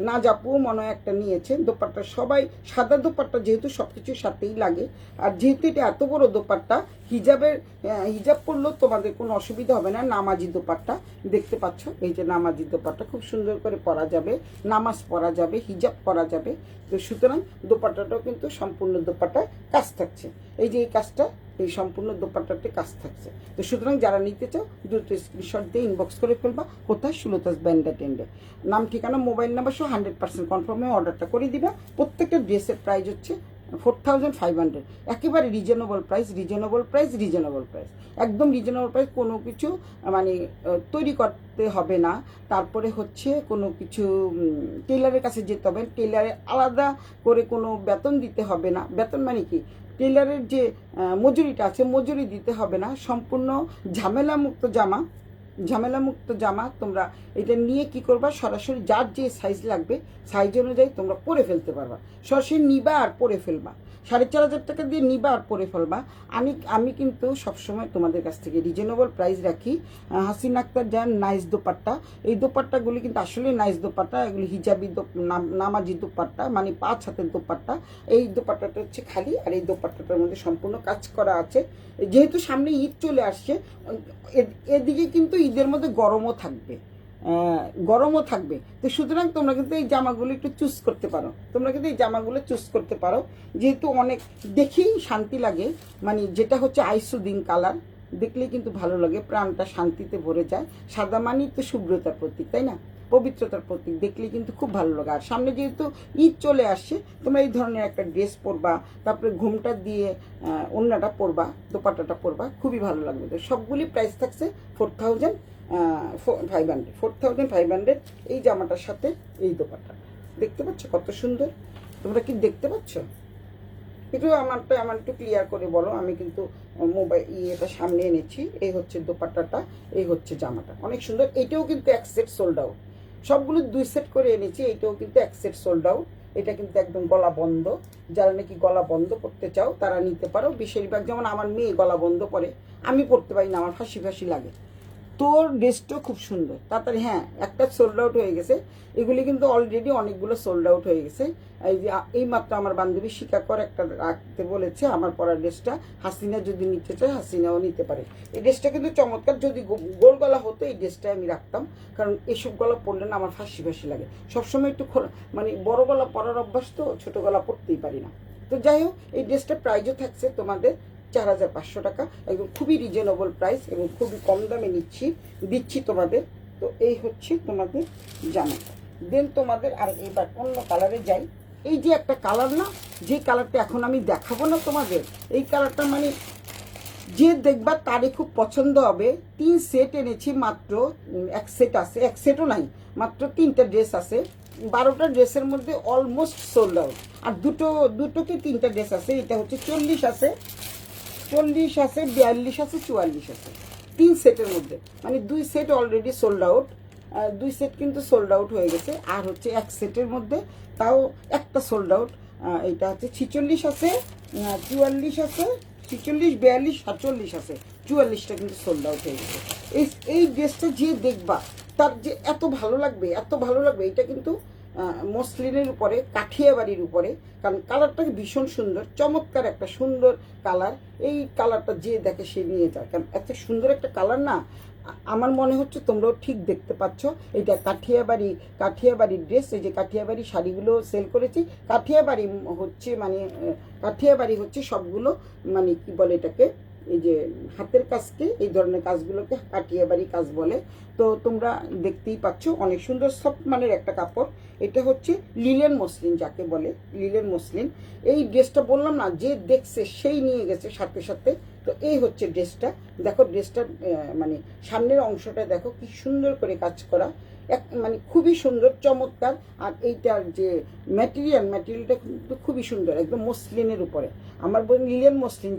না জাপুও মনে হয় একটা নিয়েছে দোপাট্টা, সবাই সাদা দোপাট্টা, যেহেতু সব কিছুর সাথেই লাগে। আর যেহেতু এটা এত বড় দোপাট্টা, হিজাব পরলেও তোমাদের কোনো অসুবিধা হবে না। নামাজি দোপাট্টা দেখতে পাচ্ছ, এই যে নামাজি দোপাট্টা খুব সুন্দর করে পরা যাবে, নামাজ পরা যাবে, হিজাব পরা যাবে। তো সুতরাং দোপাট্টাটাও কিন্তু সম্পূর্ণ দোপাট্টায় কাজ থাকছে, এই যে এই কাজটা, এই সম্পূর্ণ দোপাট্টাতে কাজ থাকছে। তো সুতরাং যারা নিতে চাও দ্রুত স্ক্রিনশট দিয়ে ইনবক্স করে ফেলবা। কোথায়? সুলতাস ব্যান্ডা টেন্ডে, নাম ঠিকানা মোবাইল নাম্বার সহ 100% কনফার্মে অর্ডারটা করে দিবা। প্রত্যেকটা ড্রেসের প্রাইস হচ্ছে 4500, একেবারে reasonable price, reasonable price, reasonable price, একদম রিজনেবল প্রাইস। কোনো কিছু মানে তৈরি করতে হবে না, তারপরে হচ্ছে কোনো কিছু টেলারের কাছে যেতে হবে, টেলারে আলাদা করে কোনো বেতন দিতে হবে না। বেতন মানে কি, টেলারের যে মজুরিটা আছে মজুরি দিতে হবে না। সম্পূর্ণ ঝামেলামুক্ত জামা তোমরা এটা নিয়ে কি করবা, সরাসরি যার যে সাইজ লাগবে সাইজ অনুযায়ী তোমরা পরে ফেলতে পারবা, সরাসরি নিবা আর পরে ফেলবা। 4500 টাকা দিয়ে নিবা আর পরে ফেলবা। আমি কিন্তু সবসময় তোমাদের কাছ থেকে রিজনেবল প্রাইস রাখি। হাসিন আক্তার যান নাইস দোপাট্টা, এই দোপাট্টাগুলি কিন্তু আসলে নাইস দোপাট্টা, এগুলি হিজাবি নামাজি দোপাট্টা, মানে 5 হাতের দোপাট্টা। এই দোপাট্টাটা হচ্ছে খালি, আর এই দোপাট্টাটার মধ্যে সম্পূর্ণ কাজ করা আছে। যেহেতু সামনে ঈদ চলে আসছে, এদিকে কিন্তু ঈদের মধ্যে গরমও থাকবে, তো সুতরাং তোমরা কিন্তু এই জামাগুলো একটু চুজ করতে পারো, যেহেতু অনেক দেখেই শান্তি লাগে, মানে যেটা হচ্ছে আইসুদিন কালার, দেখলে কিন্তু ভালো লাগে, প্রাণটা শান্তিতে ভরে যায়। সাদা মানি তো শুভ্রতার প্রতীক, তাই না, পবিত্রতার প্রতীক, দেখলে কিন্তু খুব ভালো লাগে। আর সামনে যেহেতু ঈদ চলে আসছে, তোমরা এই ধরনের একটা ড্রেস পরবা, তারপরে ঘুমটা দিয়ে ওড়নাটা পরবা, দোপাট্টাটা পরবা, খুবই ভালো লাগবে। তো সবগুলি প্রাইস থাকছে 4500। এই জামাটার সাথে এই দোপাট্টা দেখতে পাচ্ছ কত সুন্দর, তোমরা কি দেখতে পাচ্ছ? একটু আমার একটু ক্লিয়ার করে বলো, আমি কিন্তু এটা সামনে এনেছি। এই হচ্ছে দোপাট্টাটা, এই হচ্ছে জামাটা, অনেক সুন্দর। এটাও কিন্তু এক সেট সোল্ড আউট, সবগুলো 2 সেট করে এনেছি। এইটাও কিন্তু 1 সেট সোল্ড আউট। এটা কিন্তু একদম গলা বন্ধ। যারা নাকি গলা বন্ধ করতে চাও তারা নিতে পারো। বেশিরভাগ যেমন আমার মেয়ে গলা বন্ধ পরে, আমি পরতে পারি না, আমার ফাঁসি ফাঁসি লাগে। তোর ড্রেসটাও খুব সুন্দর। তাড়াতাড়ি, হ্যাঁ, একটা সোল্ড আউট হয়ে গেছে। এগুলি কিন্তু অলরেডি অনেকগুলো সোল্ড আউট হয়ে গেছে। এই যে এই মাত্র আমার বান্ধবী শিকাকর একটা রাখতে বলেছে আমার পরা ড্রেসটা। হাসিনা যদি নিতে চায় হাসিনাও নিতে পারে। এই ড্রেসটা কিন্তু চমৎকার। যদি গোল গলা হতো এই ড্রেসটা আমি রাখতাম, কারণ এসব গলা পরলে না আমার ফাঁসি ফাঁসি লাগে। সবসময় একটু মানে বড় গলা পরার অভ্যাস, তো ছোট গলা পরতেই পারি না। তো যাই হোক, এই ড্রেসটা প্রাইসও থাকছে তোমাদের 4500 টাকা। একদম খুবই রিজনেবল প্রাইস এবং খুবই কম দামে দিচ্ছি তোমাদের। তো এই হচ্ছে তোমাদের জামা। দেন তোমাদের আর এবার অন্য কালারে যাই। এই যে একটা কালার না, যে কালারটা এখন আমি দেখাবো না তোমাদের, এই কালারটা মানে যে দেখবা তারই খুব পছন্দ হবে। 3 সেট এনেছি মাত্র। 1 সেট আছে, 1 সেটও নাই, মাত্র 3টা ড্রেস আছে। 12টা ড্রেসের মধ্যে অলমোস্ট সোল্ড আউট। আর দুটো কি 3টা ড্রেস আছে। এটা হচ্ছে 40 আছে, 42 আছে, 44 আছে 3 সেটের মধ্যে। মানে 2 set already sold out. 2 set কিন্তু সোল্ড আউট হয়ে গেছে। আর হচ্ছে 1 সেটের মধ্যে তাও একটা সোল্ড আউট। এটা হচ্ছে 46 আছে, 44 আছে, 46, 42, 47 আছে। 44টা কিন্তু সোল্ড আউট হয়ে গেছে। এই ড্রেসটা যে দেখবা তার যে এত ভালো লাগবে, এত ভালো লাগবে। এটা কিন্তু মসলিনের উপরে, কাঠিয়াবাড়ির উপরে, কারণ কালারটা ভীষণ সুন্দর, চমৎকার একটা সুন্দর কালার। এই কালারটা যে দেখে সে নিয়ে যায়, কারণ এত সুন্দর একটা কালার না। আমার মনে হচ্ছে তোমরাও ঠিক দেখতে পাচ্ছ। এটা কাঠিয়াবাড়ির ড্রেস। এই যে কাঠিয়াবাড়ি শাড়িগুলো সেল করেছি। কাঠিয়াবাড়ি হচ্ছে সবগুলো, মানে কি বলে এটাকে, এই যে হাতের কাজকে, এই ধরনের কাজগুলোকে কাঠিয়াবাড়ি কাজ বলে। তো তোমরা দেখতেই পাচ্ছ অনেক সুন্দর সফট মানের একটা কাপড়। এটা হচ্ছে লিলেন মসলিন, যাকে বলে লিলেন মসলিন। এই ড্রেসটা বললাম না, যে দেখছে সেই নিয়ে গেছে সাথে সাথে। তো এই হচ্ছে ড্রেসটা। দেখো ড্রেসটা মানে সামনের অংশটা দেখো কি সুন্দর করে কাজ করা, মানে খুবই সুন্দর, চমৎকার। আর এইটার যে ম্যাটেরিয়ালটা কিন্তু খুবই সুন্দর, একদম মসলিনের উপরে। আমার বোন লিলেন মসলিন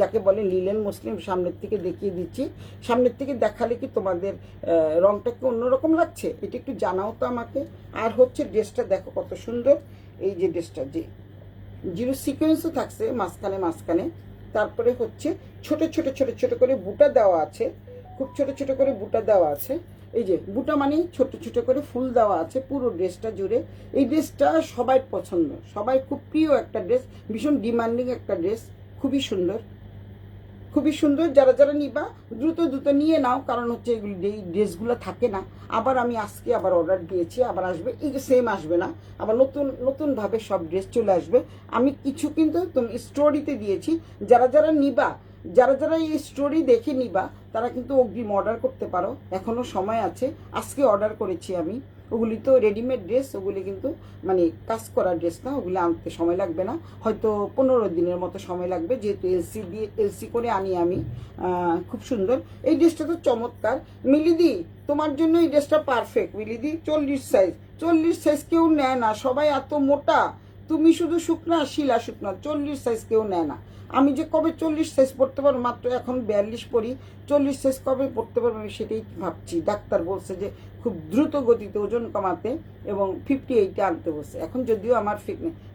যাকে বলে লিলেন মসলিন। সামনের থেকে দেখিয়ে দিচ্ছি। সামনের থেকে দেখালে কি তোমাদের রংটা কি অন্যরকম লাগছে, এটা একটু জানাও তো আমাকে। আর হচ্ছে ড্রেসটা দেখো কত সুন্দর। এই যে ড্রেসটা যে জিরো সিকোয়েন্সও থাকছে মাঝখানে। তারপরে হচ্ছে ছোট ছোট করে বুটা দেওয়া আছে, খুব ছোট ছোট করে বুটা দেওয়া আছে। এই যে বুটা মানে ছোট ছোট করে ফুল দেওয়া আছে পুরো ড্রেসটা জুড়ে। এই ড্রেসটা সবাই পছন্দ, সবাই খুব প্রিয় একটা ড্রেস, ভীষণ ডিমান্ডিং একটা ড্রেস, খুবই সুন্দর, খুবই সুন্দর। যারা নিবা দ্রুত নিয়ে নাও, কারণ হচ্ছে এই ড্রেসগুলো থাকে না। আবার আমি আজকে আবার অর্ডার দিয়েছি, আবার আসবে। এই যে সেম আসবে না, আবার নতুনভাবে সব ড্রেস চলে আসবে। আমি কিছু কিন্তু তুমি স্টোরিতে দিয়েছি। যারা নিবা, যারা এই স্টোরি দেখে নিবা, তারা কিন্তু অগ্রিম অর্ডার করতে পারো, এখনো সময় আছে। আজকে অর্ডার করেছি আমি। ওগুলি তো রেডিমেড ড্রেস, ওগুলি কিন্তু মানে কাজ করা ড্রেস না, ওগুলি আনতে সময় লাগবে না, হয়তো 15 দিনের মতো সময় লাগবে, যেহেতু এলসি করে আনি আমি। খুব সুন্দর এই ড্রেসটা, তো চমৎকার। মিলিদি, তোমার জন্য এই ড্রেসটা পারফেক্ট। মিলিদি 40 সাইজ কেউ নেয় না, সবাই এত মোটা। তুমি শুধু শুকনা, শিলা শুকনা, 40 সাইজ কেউ নেয় না। আমি যে কবে 40 সাইজ পড়তে পারবো, মাত্র এখন 42 পড়ি, 40 সাইজ কবে পড়তে পারবো আমি সেটাই ভাবছি। ডাক্তার বলছে যে খুব দ্রুত গতিতে ওজন কমাতে এবং 58-এ আনতে বলছে। এখন যদিও আমার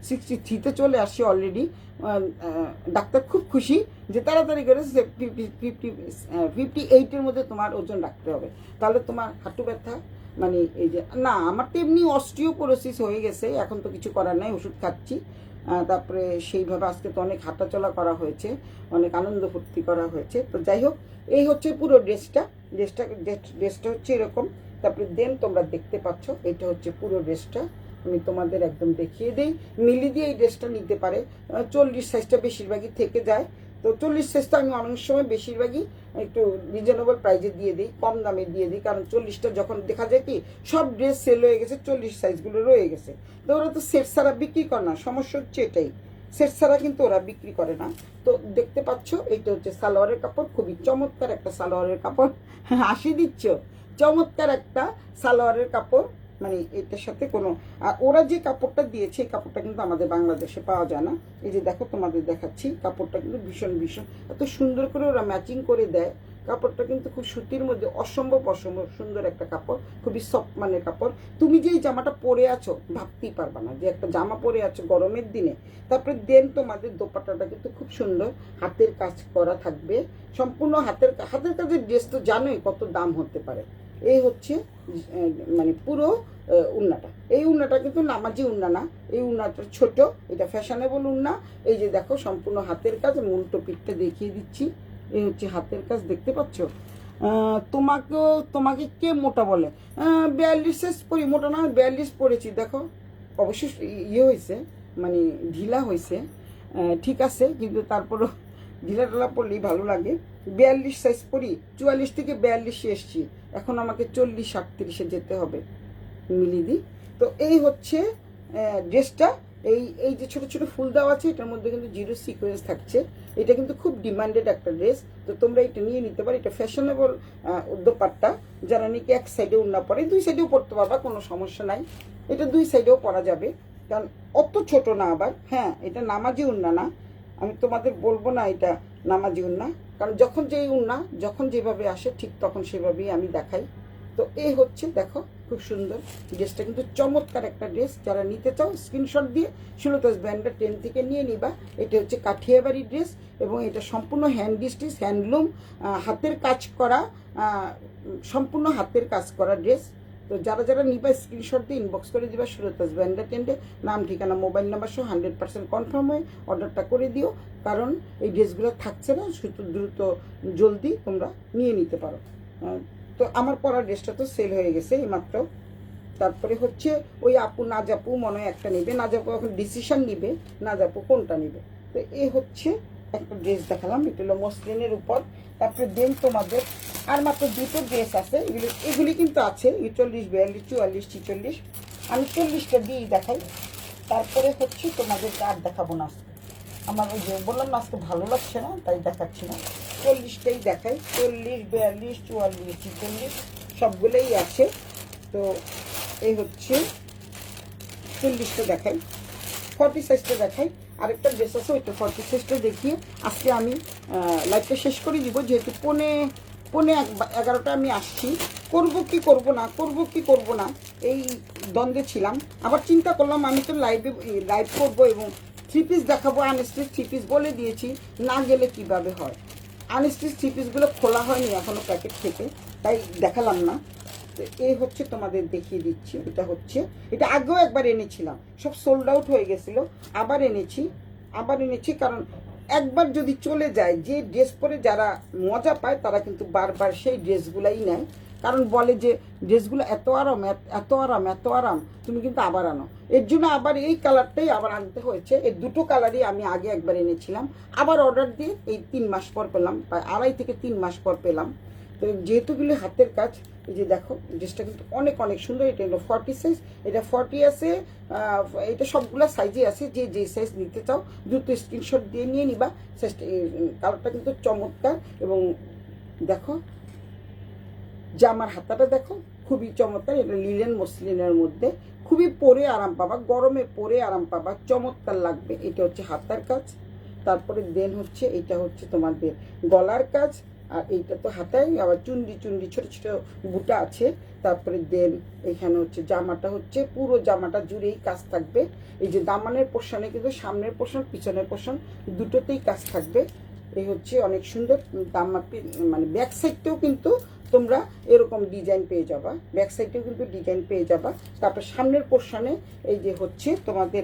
63-তে চলে আসছি অলরেডি। ডাক্তার খুব খুশি যে তাড়াতাড়ি করে 58-এর মধ্যে তোমার ওজন রাখতে হবে, তাহলে তোমার হাঁটু ব্যথা মানে এই যে না, আমার তো এমনি অস্টিওপোরোসিস হয়ে গেছে, এখন তো কিছু করার নাই, ওষুধ খাচ্ছি। তারপরে সেইভাবে আজকে তো অনেক হাঁটাচলা করা হয়েছে, অনেক আনন্দ ফুর্তি করা হয়েছে। তো যাই হোক, এই হচ্ছে পুরো ড্রেসটা হচ্ছে এরকম। তারপরে দেন তোমরা দেখতে পাচ্ছ, এটা হচ্ছে পুরো ড্রেসটা। আমি তোমাদের একদম দেখিয়ে দিই। মিলি দিয়ে এই ড্রেসটা নিতে পারে। 40 সাইজটা বেশিরভাগই থেকে যায়। তো 40 সাইজটা আমি অনেক সময় বেশিরভাগই একটু রিজনেবল প্রাইজে দিয়ে দিই, কম দামে দিয়ে দিই, কারণ 40টা যখন দেখা যায় কি সব ড্রেস সেল হয়ে গেছে, 40 সাইজগুলো রয়ে গেছে। তো ওরা তো সেট ছাড়া বিক্রি করে না, সমস্যা হচ্ছে এটাই, সেট ছাড়া কিন্তু ওরা বিক্রি করে না। তো দেখতে পাচ্ছ, এইটা হচ্ছে সালোয়ারের কাপড়, খুবই চমৎকার একটা সালোয়ারের কাপড়। হাসি দিচ্ছ, চমৎকার একটা সালোয়ারের কাপড়, মানে এটার সাথে কোনো, আর ওরা যে কাপড়টা দিয়েছে এই কাপড়টা কিন্তু আমাদের বাংলাদেশে পাওয়া যায় না। এই যে দেখো তোমাদের দেখাচ্ছি, কাপড়টা কিন্তু ভীষণ ভীষণ এত সুন্দর করে ওরা ম্যাচিং করে দেয়। কাপড়টা কিন্তু খুব সুতির মধ্যে অসম্ভব অসম্ভব সুন্দর একটা কাপড়, খুবই সফট মানের কাপড়। তুমি যে এই জামাটা পরে আছো ভাবতেই পারবা না যে একটা জামা পরে আছো গরমের দিনে। তারপরে দেন তোমাদের দোপাট্টাটা কিন্তু খুব সুন্দর, হাতের কাজ করা থাকবে, সম্পূর্ণ হাতের কাজের ড্রেস তো জানোই কত দাম হতে পারে। এই হচ্ছে মানে পুরো উন্নাটা। এই উন্নাটা কিন্তু নামাজি উন্না না, এই উন্নাটা ছোট, এটা ফ্যাশনেবল উন্না। এই যে দেখো সম্পূর্ণ হাতের কাজ, উল্টো পিঠটা দেখিয়ে দিচ্ছি। এই হচ্ছে হাতের কাজ, দেখতে পাচ্ছ। তোমাকে কে মোটা বলে? 42 সাইজ পরি, মোটা না 42 পরেছি। দেখো অবশ্যই ইয়ে হয়েছে, মানে ঢিলা হয়েছে, ঠিক আছে, কিন্তু তারপরও ঢিলা ঢালা পরলেই ভালো লাগে। 42 সাইজ পরি, 44 থেকে 42 এসছি, এখন আমাকে 40-38-এ যেতে হবে মিলিদি। তো এই হচ্ছে ড্রেসটা। এই যে ছোট ছোট ফুল দেওয়া আছে, এটার মধ্যে কিন্তু জিরো সিকোয়েন্স থাকছে। এটা কিন্তু খুব ডিমান্ডেড একটা ড্রেস, তো তোমরা এটা নিয়ে নিতে পারো। এটা ফ্যাশনেবল দোপাট্টা, যারা নাকি এক সাইডে উন্না পরে, দুই সাইডেও পরতে পারবা, কোনো সমস্যা নাই। এটা দুই সাইডেও পরা যাবে, কারণ অত ছোট না আবার। হ্যাঁ, এটা নামাজি উন্না না, আমি তোমাদের বলবো না এটা নামাজি উন্না, কারণ যখন যেই উন্না যখন যেভাবে আসে ঠিক তখন সেভাবেই আমি দেখাই। তো এই হচ্ছে দেখো খুব সুন্দর ড্রেসটা, কিন্তু চমৎকার একটা ড্রেস। যারা নিতে চাও স্ক্রিনশট দিয়ে সুলতাস ব্র্যান্ডের 10 থেকে নিয়ে নিবা। এটা হচ্ছে কাঠিয়াবাড়ি ড্রেস, এবং এটা সম্পূর্ণ হ্যান্ড স্টিচ, হ্যান্ডলুম, হাতের কাজ করা, সম্পূর্ণ হাতের কাজ করা ড্রেস। তো যারা যারা নিবা স্ক্রিনশট দিয়ে ইনবক্স করে দিবা সুলতাস ব্র্যান্ডের 10-এ, নাম ঠিকানা মোবাইল নাম্বার সহ 100% কনফার্ম হয়ে অর্ডারটা করে দিও, কারণ এই ড্রেসগুলো থাকছে না, দ্রুত জলদি তোমরা নিয়ে নিতে পারো। তো আমার পরা ড্রেসটা তো সেল হয়ে গেছে এইমাত্র। তারপরে হচ্ছে ওই আপু নাজাপু মনে হয় একটা নেবে, নাজাপু এখন ডিসিশন নিবে নাজাপু কোনটা নেবে। তো এই হচ্ছে একটা ড্রেস দেখালাম, এটা হলো মসলিনের উপর। তারপরে দেন তোমাদের আর মাত্র দুটো ড্রেস আছে, এগুলি কিন্তু আছে 40, 42, 44, 46, আমি 40টা দিয়েই দেখাই। তারপরে হচ্ছে তোমাদেরকে আর দেখাবো না আজকে, আমার ওই যে বললাম না আজকে ভালো লাগছে না তাই দেখাচ্ছি না। 40টাই দেখাই, 40, 42, 44, 46 সবগুলোই আছে। তো এই হচ্ছে 40টা দেখাই, 40 সাইজটা দেখাই। আরেকটা ড্রেস আছে, ওইটা 40 সাইজটা দেখিয়ে আজকে আমি লাইভটা শেষ করে দিব, যেহেতু পৌনে 11টা আমি আসছি। করব কি করব না, করব কি করব না এই দ্বন্দ্বে ছিলাম। আবার চিন্তা করলাম আমি তো লাইভ করব এবং 3 পিস দেখাবো, আনস্টিচ 3 পিস বলে দিয়েছি, না গেলে কিভাবে হয়। আনস্টিচ 3 পিসগুলো খোলা হয়নি এখনো প্যাকেট থেকে, তাই দেখালাম না। তো এই হচ্ছে তোমাদের দেখিয়ে দিচ্ছি, এটা আগেও একবার এনেছিলাম, সব সোল্ড আউট হয়ে গেছিলো, আবার এনেছি কারণ একবার যদি চলে যায়, যে ড্রেস পরে যারা মজা পায় তারা কিন্তু বারবার সেই ড্রেসগুলাই নেয়, কারণ বলে যে ড্রেসগুলো এত আরাম, এত আরাম, এত আরাম, তুমি কিন্তু আবার আনো। এর জন্য আবার এই কালারটাই আবার আনতে হয়েছে। এই দুটো কালারই আমি আগে একবার এনেছিলাম, আবার অর্ডার দিয়ে এই 3 মাস পর পেলাম, প্রায় 2.5 থেকে 3 মাস পর পেলাম। তো যেহেতুগুলি হাতের কাজ, এই যে দেখো ড্রেসটা কিন্তু অনেক অনেক সুন্দর। এটা হলো 40 সাইজ, এটা 40 আছে, এটা সবগুলো সাইজে আছে। যে সাইজ নিতে চাও দ্রুত স্ক্রিনশট দিয়ে নিয়ে নিবা। সাইজটা কালারটা কিন্তু চমৎকার, এবং দেখো জামার হাতাটা দেখো খুবই চমৎকার। এটা লিলেন মসলিনের মধ্যে, খুবই পরে আরাম পাবা, গরমে পরে আরাম পাবা, চমৎকার লাগবে। এটা হচ্ছে হাতার কাজ। তারপরে দেন হচ্ছে এটা হচ্ছে তোমাদের গলার কাজ, আর এইটা তো হাতায় আবার চুন্ডি ছোট ছোট বুটা আছে। তারপরে দেন এখানে হচ্ছে জামাটা হচ্ছে পুরো জামাটা জুড়েই কাজ থাকবে। এই যে দামানের পোর্শনে কিন্তু সামনের পোর্শন পিছনের পোর্শন দুটোতেই কাজ থাকবে। এই হচ্ছে অনেক সুন্দর জামা, মানে ব্যাক সাইডটাও কিন্তু তোমরা এরকম ডিজাইন পেয়ে যাবা, ব্যাক সাইডেও কিন্তু ডিজাইন পেয়ে যাবা। তারপর সামনের পোর্শনে এই যে হচ্ছে তোমাদের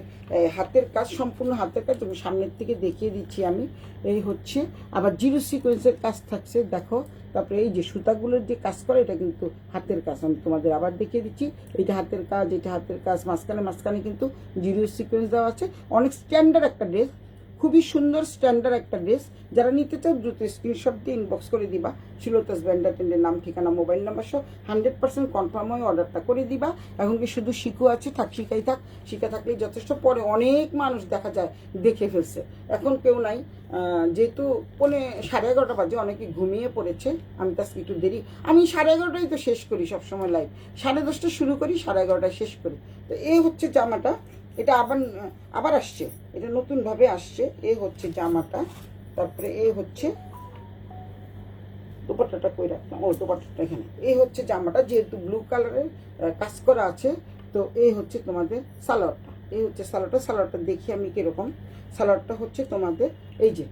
হাতের কাজ, সম্পূর্ণ হাতের কাজ, তুমি সামনের থেকে দেখিয়ে দিচ্ছি আমি। এই হচ্ছে আবার জিরো সিকোয়েন্সের কাজ থাকছে দেখো। তারপরে এই যে সুতাগুলোর যে কাজ করে এটা কিন্তু হাতের কাজ, আমি তোমাদের আবার দেখিয়ে দিচ্ছি। এটা হাতের কাজ, এটা হাতের কাজ, মাঝখানে কিন্তু জিরো সিকোয়েন্স দেওয়া আছে। অনেক স্ট্যান্ডার্ড একটা ড্রেস, খুবই সুন্দর স্ট্যান্ডার্ড একটা ড্রেস। যারা নিতে চাও দ্রুত স্ক্রিনশট দিয়ে ইনবক্স করে দিবা, শিলতাস ব্যান্ডার টেন্ডের নাম, ঠিকানা, মোবাইল নাম্বার সহ 100% কনফার্ম হয়ে অর্ডারটা করে দিবা। এখন কি শুধু শিখু আছে, থাক শিখাই থাক, শিখা থাকলেই যথেষ্ট। পরে অনেক মানুষ দেখা যায় দেখে ফেলছে, এখন কেউ নাই। যেহেতু 11:30 বাজে, অনেকে ঘুমিয়ে পড়েছে, আমি তো আজকে একটু দেরি, আমি 11:30টাই তো শেষ করি সবসময় লাইভ, 10:30 শুরু করি, 11:30টায় শেষ করি। তো এই হচ্ছে জামাটা, এটা আবার আসছে, এটা নতুনভাবে আসছে। এই হচ্ছে জামাটা, তারপরে এই হচ্ছে দোপাট্টাটা কই রাখলাম, ও দোপাট্টাটা এখানে। এই হচ্ছে জামাটা, যেহেতু ব্লু কালারের কাজ করা আছে। তো এই হচ্ছে তোমাদের সালোয়ারটা, এই হচ্ছে সালোয়ারটা দেখি আমি কিরকম। সালোয়ারটা হচ্ছে তোমাদের এই যে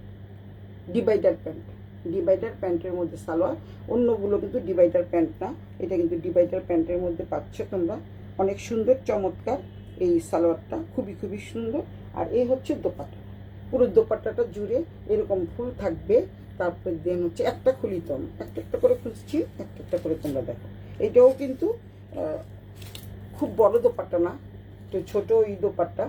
ডিভাইডার প্যান্টের মধ্যে সালোয়ার, অন্যগুলো কিন্তু ডিভাইডার প্যান্ট না, এটা কিন্তু ডিভাইডার প্যান্টের মধ্যে পাচ্ছ তোমরা। অনেক সুন্দর চমৎকার এই সালোয়ারটা, খুবই খুবই সুন্দর। আর এই হচ্ছে দোপাট্টা, পুরো দোপাট্টাটা জুড়ে এরকম ফুল থাকবে। তারপরে দেন হচ্ছে একটা খুলি, তো আমি একটা করে খুঁজছি, একটা করে তোমরা দেখো। এটাও কিন্তু খুব বড় দোপাট্টা না, তো ছোট এই দোপাট্টা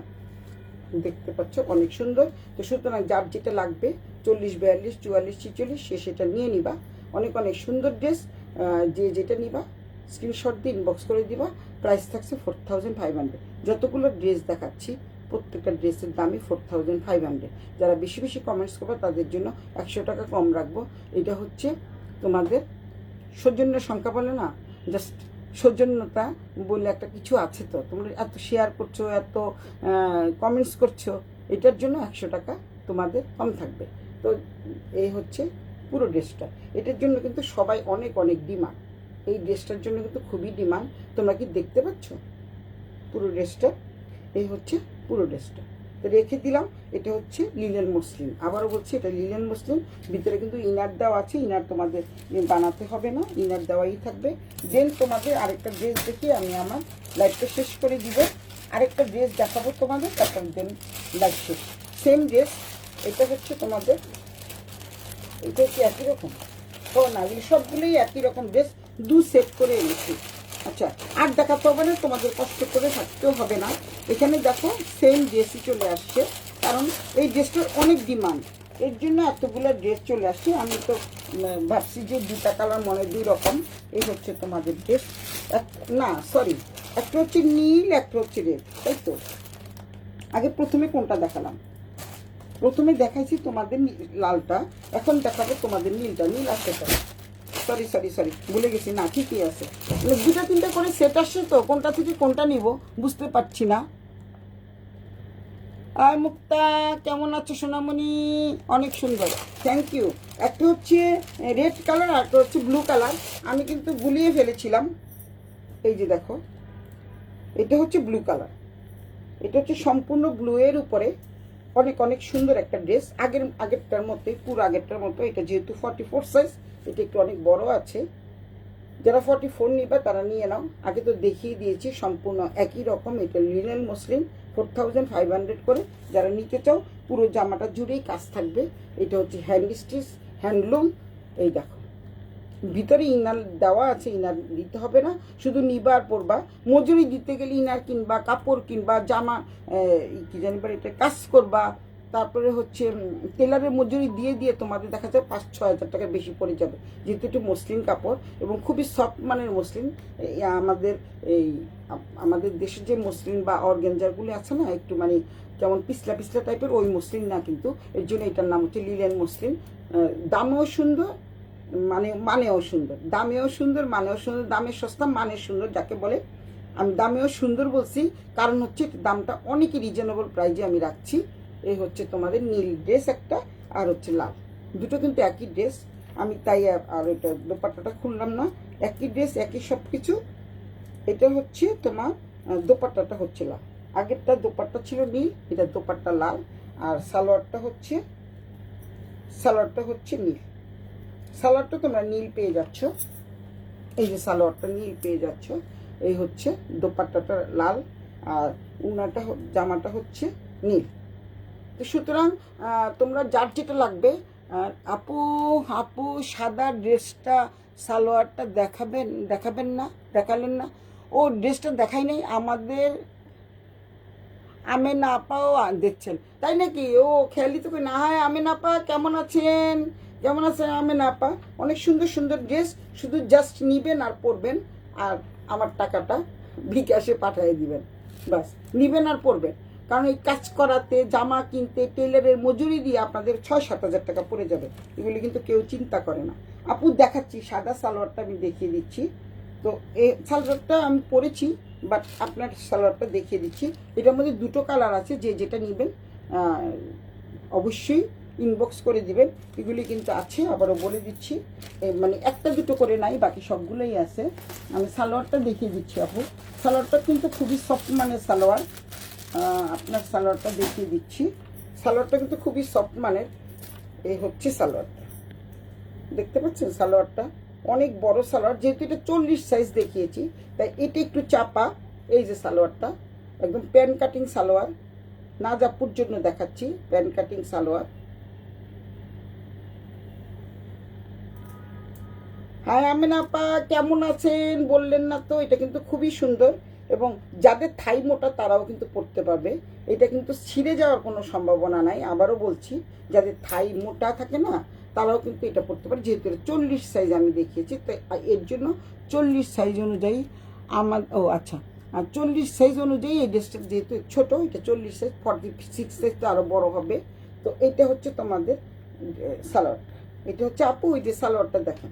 দেখতে পাচ্ছ, অনেক সুন্দর। তো সুতরাং যার যেটা লাগবে 40, 42, 44, 46 সে সেটা নিয়ে নিবা। অনেক অনেক সুন্দর ড্রেস, যে যেটা নিবা স্ক্রিনশট দিয়ে ইনবক্স করে দিবা। প্রাইস থাকছে 4500। যতগুলো ড্রেস দেখাচ্ছি প্রত্যেকটা ড্রেসের দামই 4500। যারা বেশি বেশি কমেন্টস করবে তাদের জন্য 100 টাকা কম রাখবো। এটা হচ্ছে তোমাদের সৌজন্যের সংখ্যা বলে না, জাস্ট সৌজন্যতা বলে একটা কিছু আছে। তো তোমরা এত শেয়ার করছো, এত কমেন্টস করছো, এটার জন্য 100 টাকা তোমাদের কম থাকবে। তো এই হচ্ছে পুরো ড্রেসটা, এটার জন্য কিন্তু সবাই অনেক অনেক ডিমান্ড, এই ড্রেসটার জন্য কিন্তু খুবই ডিমান্ড। তোমরা কি দেখতে পাচ্ছ পুরো ড্রেসটা? এই হচ্ছে পুরো ড্রেসটা, তো রেখে দিলাম। এটা হচ্ছে লিলেন মসলিন, আবারও বলছি এটা লিলেন মসলিন। ভিতরে কিন্তু ইনার দেওয়া আছে, ইনার তোমাদের বানাতে হবে না, ইনার দেওয়াই থাকবে। দেন তোমাদের আরেকটা ড্রেস দেখিয়ে আমি আমার লাইভটা শেষ করে দিব। আরেকটা ড্রেস দেখাবো তোমাদের, তারপর দেন লাইভ শেষ। সেম ড্রেস, এটা হচ্ছে তোমাদের, এটা হচ্ছে একই রকম, ও না এই সবগুলোই একই রকম ড্রেস, 2 সেট করে এনেছি। আচ্ছা, আর দেখাতে হবে না, তোমাদের কষ্ট করে থাকতেও হবে না। এখানে দেখো সেম ড্রেসই চলে আসছে, কারণ এই ড্রেসটার অনেক ডিমান্ড, এর জন্য এতগুলো ড্রেস চলে আসছে। আমি তো ভাবছি যে 2টা কালার মনে 2 রকম। এই হচ্ছে তোমাদের ড্রেস, না সরি, একটা হচ্ছে নীল, একটা হচ্ছে রেড, তাই তো। আগে প্রথমে কোনটা দেখালাম? প্রথমে দেখাইছি তোমাদের লালটা, এখন দেখাবো তোমাদের নীলটা। নীল আছে তো, সরি ভুলে গেছি, না ঠিকই আছে। 2টা-3টা করে সেট আসছে, তো কোনটা থেকে কোনটা নিব বুঝতে পারছি না। আর মুক্তা কেমন আছো সোনামণি? অনেক সুন্দর, থ্যাংক ইউ। একটা হচ্ছে রেড কালার, আর একটা হচ্ছে ব্লু কালার। আমি কিন্তু গুলিয়ে ফেলেছিলাম, এই যে দেখো, এটা হচ্ছে ব্লু কালার, এটা হচ্ছে সম্পূর্ণ ব্লু এর উপরে। অনেক অনেক সুন্দর একটা ড্রেস, আগেরটার মতোই, পুরো আগেরটার মতো। এটা যেহেতু 44 সাইজ, এটা একটু অনেক বড় আছে। যারা 44 নিবে তারা নিয়ে নাও, আগে তো দেখিয়ে দিয়েছি সম্পূর্ণ একই রকম। এটা লিনেন মসলিন, 4500 করে। যারা নিতে চাও পুরো জামাটা জুড়েই কাজ থাকবে। এটা হচ্ছে হ্যান্ড স্টিচ, হ্যান্ডলুম। এই দেখো ভিতরে ইনার দেওয়া আছে, ইনার দিতে হবে না, শুধু নিবা আর পরবা। মজুরি দিতে গেলে ইনার কিনবা, কাপড় কিনবা, জামা কি জানিবার এটা কাজ করবা, তারপরে হচ্ছে টেলারের মজুরি দিয়ে দিয়ে তোমাদের দেখা যায় 5-6 হাজার টাকা বেশি পড়ে যাবে। যেহেতু একটু মসলিন কাপড় এবং খুবই সফট মানের মসলিন। আমাদের দেশের যে মসলিন বা অর্গানজারগুলি আছে না, একটু মানে যেমন পিছলা পিছলা টাইপের, ওই মসলিন না কিন্তু। এর জন্য এটার নাম হচ্ছে লিলেন মসলিন। দামও সুন্দর, মানেও সুন্দর, দামেও সুন্দর, মানেও সুন্দর। দামের সস্তা, মানের সুন্দর যাকে বলে। আমি দামেও সুন্দর বলছি কারণ হচ্ছে দামটা অনেকই রিজনেবল প্রাইজে আমি রাখছি। এই হচ্ছে তোমাদের নীল ড্রেস একটা, আর হচ্ছে লাল, দুটো কিন্তু একই ড্রেস। আমি তাই আর এটা দোপাট্টাটা খুললাম না, একই ড্রেস একই সব কিছু। এটা হচ্ছে তোমার দোপাট্টাটা হচ্ছে লাল, আগেরটা দোপাট্টা ছিল নীল, এটা দোপাট্টা লাল। আর সালোয়ারটা হচ্ছে নীল। সালোয়ারটা তোমরা নীল পেয়ে যাচ্ছ, এই যে সালোয়ারটা নীল পেয়ে যাচ্ছ। এই হচ্ছে দোপাট্টাটা লাল, আর উনাটা জামাটা হচ্ছে নীল। তো সুতরাং তোমরা যার যেটা লাগবে। আপু সাদা ড্রেসটা, সালোয়ারটা দেখাবেন না, দেখালেন না? ও ড্রেসটা দেখাই নাই, আমেনা আপাও দেখছেন, তাই নাকি? ও খেয়ালি তো কই না। হয় আমেনা আপা, কেমন আছেন? কেমন আছেন আমেনা আপা? অনেক সুন্দর সুন্দর ড্রেস, শুধু জাস্ট নিবেন আর পরবেন, আর আমার টাকাটা বিকাশে পাঠিয়ে দিবেন। বাস, নিবেন আর পরবেন। কারণ এই কাজ করাতে, জামা কিনতে, টেলারের মজুরি দিয়ে আপনাদের 6-7 হাজার টাকা পড়ে যাবে। এগুলি কিন্তু কেউ চিন্তা করে না। আপু দেখাচ্ছি, সাদা সালোয়ারটা আমি দেখিয়ে দিচ্ছি। তো এই সালোয়ারটা আমি পরেছি, বাট আপনার সালোয়ারটা দেখিয়ে দিচ্ছি। এটার মধ্যে দুটো কালার আছে, যে যেটা নেবেন অবশ্যই ইনবক্স করে দিবেন। এগুলি কিন্তু আছে, আবারও বলে দিচ্ছি, মানে একটা দুটো করে নাই, বাকি সবগুলোই আছে। আমি সালোয়ারটা দেখিয়ে দিচ্ছি আপু। সালোয়ারটা কিন্তু খুবই সফট মানের সালোয়ার। আপনার সালোয়ারটা দেখিয়ে দিচ্ছি। সালোয়ারটা কিন্তু খুবই সফট মানের। এই হচ্ছে সালোয়ারটা, দেখতে পাচ্ছেন? সালোয়ারটা অনেক বড় সালোয়ার, যেহেতু এটা 40 সাইজ দেখিয়েছি, তাই এটা একটু চাপা। এই যে সালোয়ারটা একদম প্যান কাটিং সালোয়ার, নাজাপুর জন্য দেখাচ্ছি, প্যান কাটিং সালোয়ার। হ্যাঁ আমিনা আপা, কেমন আছেন? বললেন না তো। এটা কিন্তু খুবই সুন্দর, এবং যাদের থাই মোটা তারাও কিন্তু পরতে পারবে। এটা কিন্তু ছিঁড়ে যাওয়ার কোনো সম্ভাবনা নাই। আবারও বলছি, যাদের থাই মোটা থাকে না, তারাও কিন্তু এটা পরতে পারে। যেহেতু এটা 40 সাইজ আমি দেখিয়েছি, তাই এর জন্য 40 সাইজ অনুযায়ী আমার, ও আচ্ছা, আর 40 সাইজ অনুযায়ী এই ড্রেসটা যেহেতু ছোটো, এটা 40 সাইজ, 46 সাইজ তো আরও বড়ো হবে। তো এটা হচ্ছে তোমাদের সালোয়ার। এটা হচ্ছে আপু, ওই যে সালোয়ারটা দেখেন,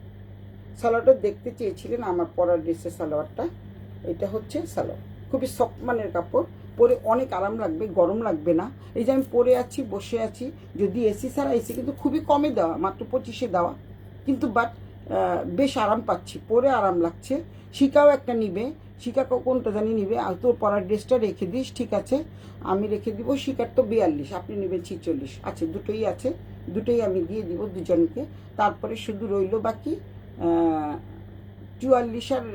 সালোয়ারটা দেখতে চেয়েছিলেন আমার পরার ড্রেসের সালোয়ারটা। এটা হচ্ছে সালোয়ার, খুবই সফট মানের কাপড়, পরে অনেক আরাম লাগবে, গরম লাগবে না। এই যে আমি পরে আছি, বসে আছি, যদি এসি ছাড়া, এসি কিন্তু খুবই কমে দেওয়া, মাত্র 25-এ দেওয়া, কিন্তু বাট বেশ আরাম পাচ্ছি, পরে আরাম লাগছে। শিকাও একটা নিবে, শিকা কোনটা জানি নিবে। আর তোর পরার ড্রেসটা রেখে দিস, ঠিক আছে, আমি রেখে দিব। শিকার তো 42, আপনি নেবেন 46, আছে, দুটোই আছে, দুটোই আমি দিয়ে দিব দুজনকে। তারপরে শুধু রইল বাকি 44, আর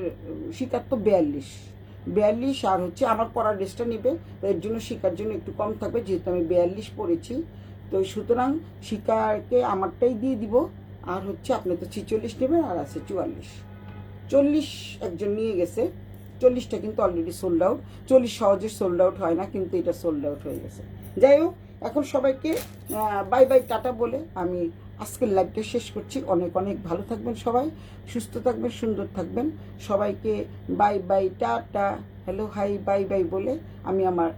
শিকার তো 42 আর হচ্ছে আমার পরার ড্রেসটা নেবে, এর জন্য শিকার জন্য একটু কম থাকবে, যেহেতু আমি 42 পরেছি। তো সুতরাং শিকারকে আমারটাই দিয়ে দিব। আর হচ্ছে আপনি তো 46 নেবেন, আর আছে 44 একজন নিয়ে গেছে। 40টা কিন্তু অলরেডি সোল্ড আউট। 40 সহজে সোল্ড আউট হয় না, কিন্তু এটা সোল্ড আউট হয়ে গেছে। যাই হোক, এখন সবাইকে বাই বাই টাটা বলে আমি আজকের লাইভটা শেষ করছি। অনেক অনেক ভালো থাকবেন সবাই, সুস্থ থাকবেন, সুন্দর থাকবেন। সবাইকে bye bye tata, hello hi bye bye বলে আমি আমার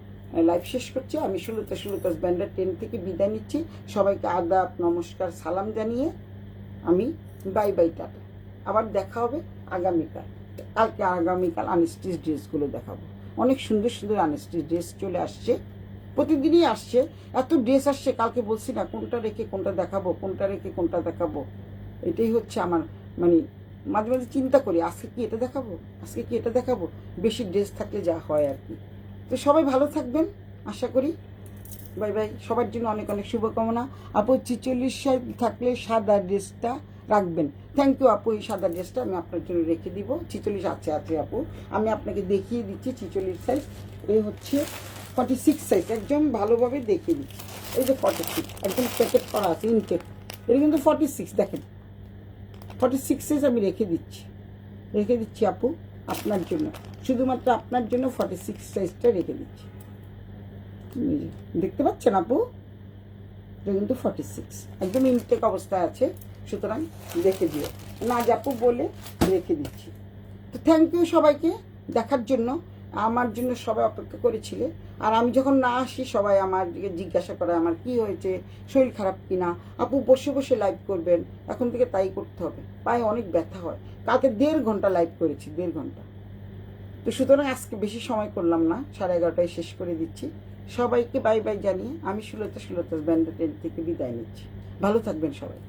লাইভ শেষ করছি। আমি সুলতাস ব্যান্ডার 10 থেকে বিদায় নিচ্ছি। সবাইকে আদাব, নমস্কার, সালাম জানিয়ে আমি বাই বাই টাটা। আবার দেখা হবে আগামীকাল। আগামীকাল আনস্টিচ ড্রেসগুলো দেখাবো। অনেক সুন্দর সুন্দর আনস্টিচ ড্রেস চলে আসছে, প্রতিদিনই আসছে। এত ড্রেস আসছে, কালকে বলছি না কোনটা রেখে কোনটা দেখাবো, কোনটা রেখে কোনটা দেখাবো। এটাই হচ্ছে আমার, মানে মাঝে মাঝে চিন্তা করি, আজকে কি এটা দেখাবো, আজকে কি এটা দেখাবো। বেশি ড্রেস থাকলে যা হয় আর কি। তো সবাই ভালো থাকবেন আশা করি। বাই বাই, সবার জন্য অনেক অনেক শুভকামনা। আপু 46 সাইজ থাকলে সাদা ড্রেসটা রাখবেন। থ্যাংক ইউ আপু, এই সাদা ড্রেসটা আমি আপনার জন্য রেখে দিব। 46 আছে আপু, আমি আপনাকে দেখিয়ে দিচ্ছি 46 সাইজ। এই হচ্ছে 46 সাইজ, একদম ভালোভাবে দেখিয়ে দিচ্ছি। এই যে 46 একদম প্যাকেট করা আছে, ইনটেক। এটা কিন্তু 46, দেখেন 46 সাইজ আমি রেখে দিচ্ছি আপু আপনার জন্য, শুধুমাত্র আপনার জন্য 46 সাইজটা রেখে দিচ্ছি। দেখতে পাচ্ছেন আপু, এটা কিন্তু 46 একদম ইনটেক অবস্থায় আছে, সুতরাং রেখে দিও না আপু বলে রেখে দিচ্ছি। তো থ্যাংক ইউ সবাইকে দেখার জন্য। আমার জন্য সবাই অপেক্ষা করেছিলে। আর আমি যখন না আসি, সবাই আমার জিজ্ঞাসা করে আমার কি হয়েছে, শরীর খারাপ কিনা। আপু বসে বসে লাইভ করবেন, এখন থেকে তাই করতে হবে, পায়ে অনেক ব্যথা হয়। কালকে 1.5 ঘন্টা লাইভ করেছি, 1.5 ঘন্টা। তো সুতরাং আজকে বেশি সময় করলাম না, 11:30টায় শেষ করে দিচ্ছি। সবাইকে বাই বাই জানিয়ে আমি সুলতাস ব্যান্ডার 10 থেকে বিদায় নিচ্ছি। ভালো থাকবেন সবাই।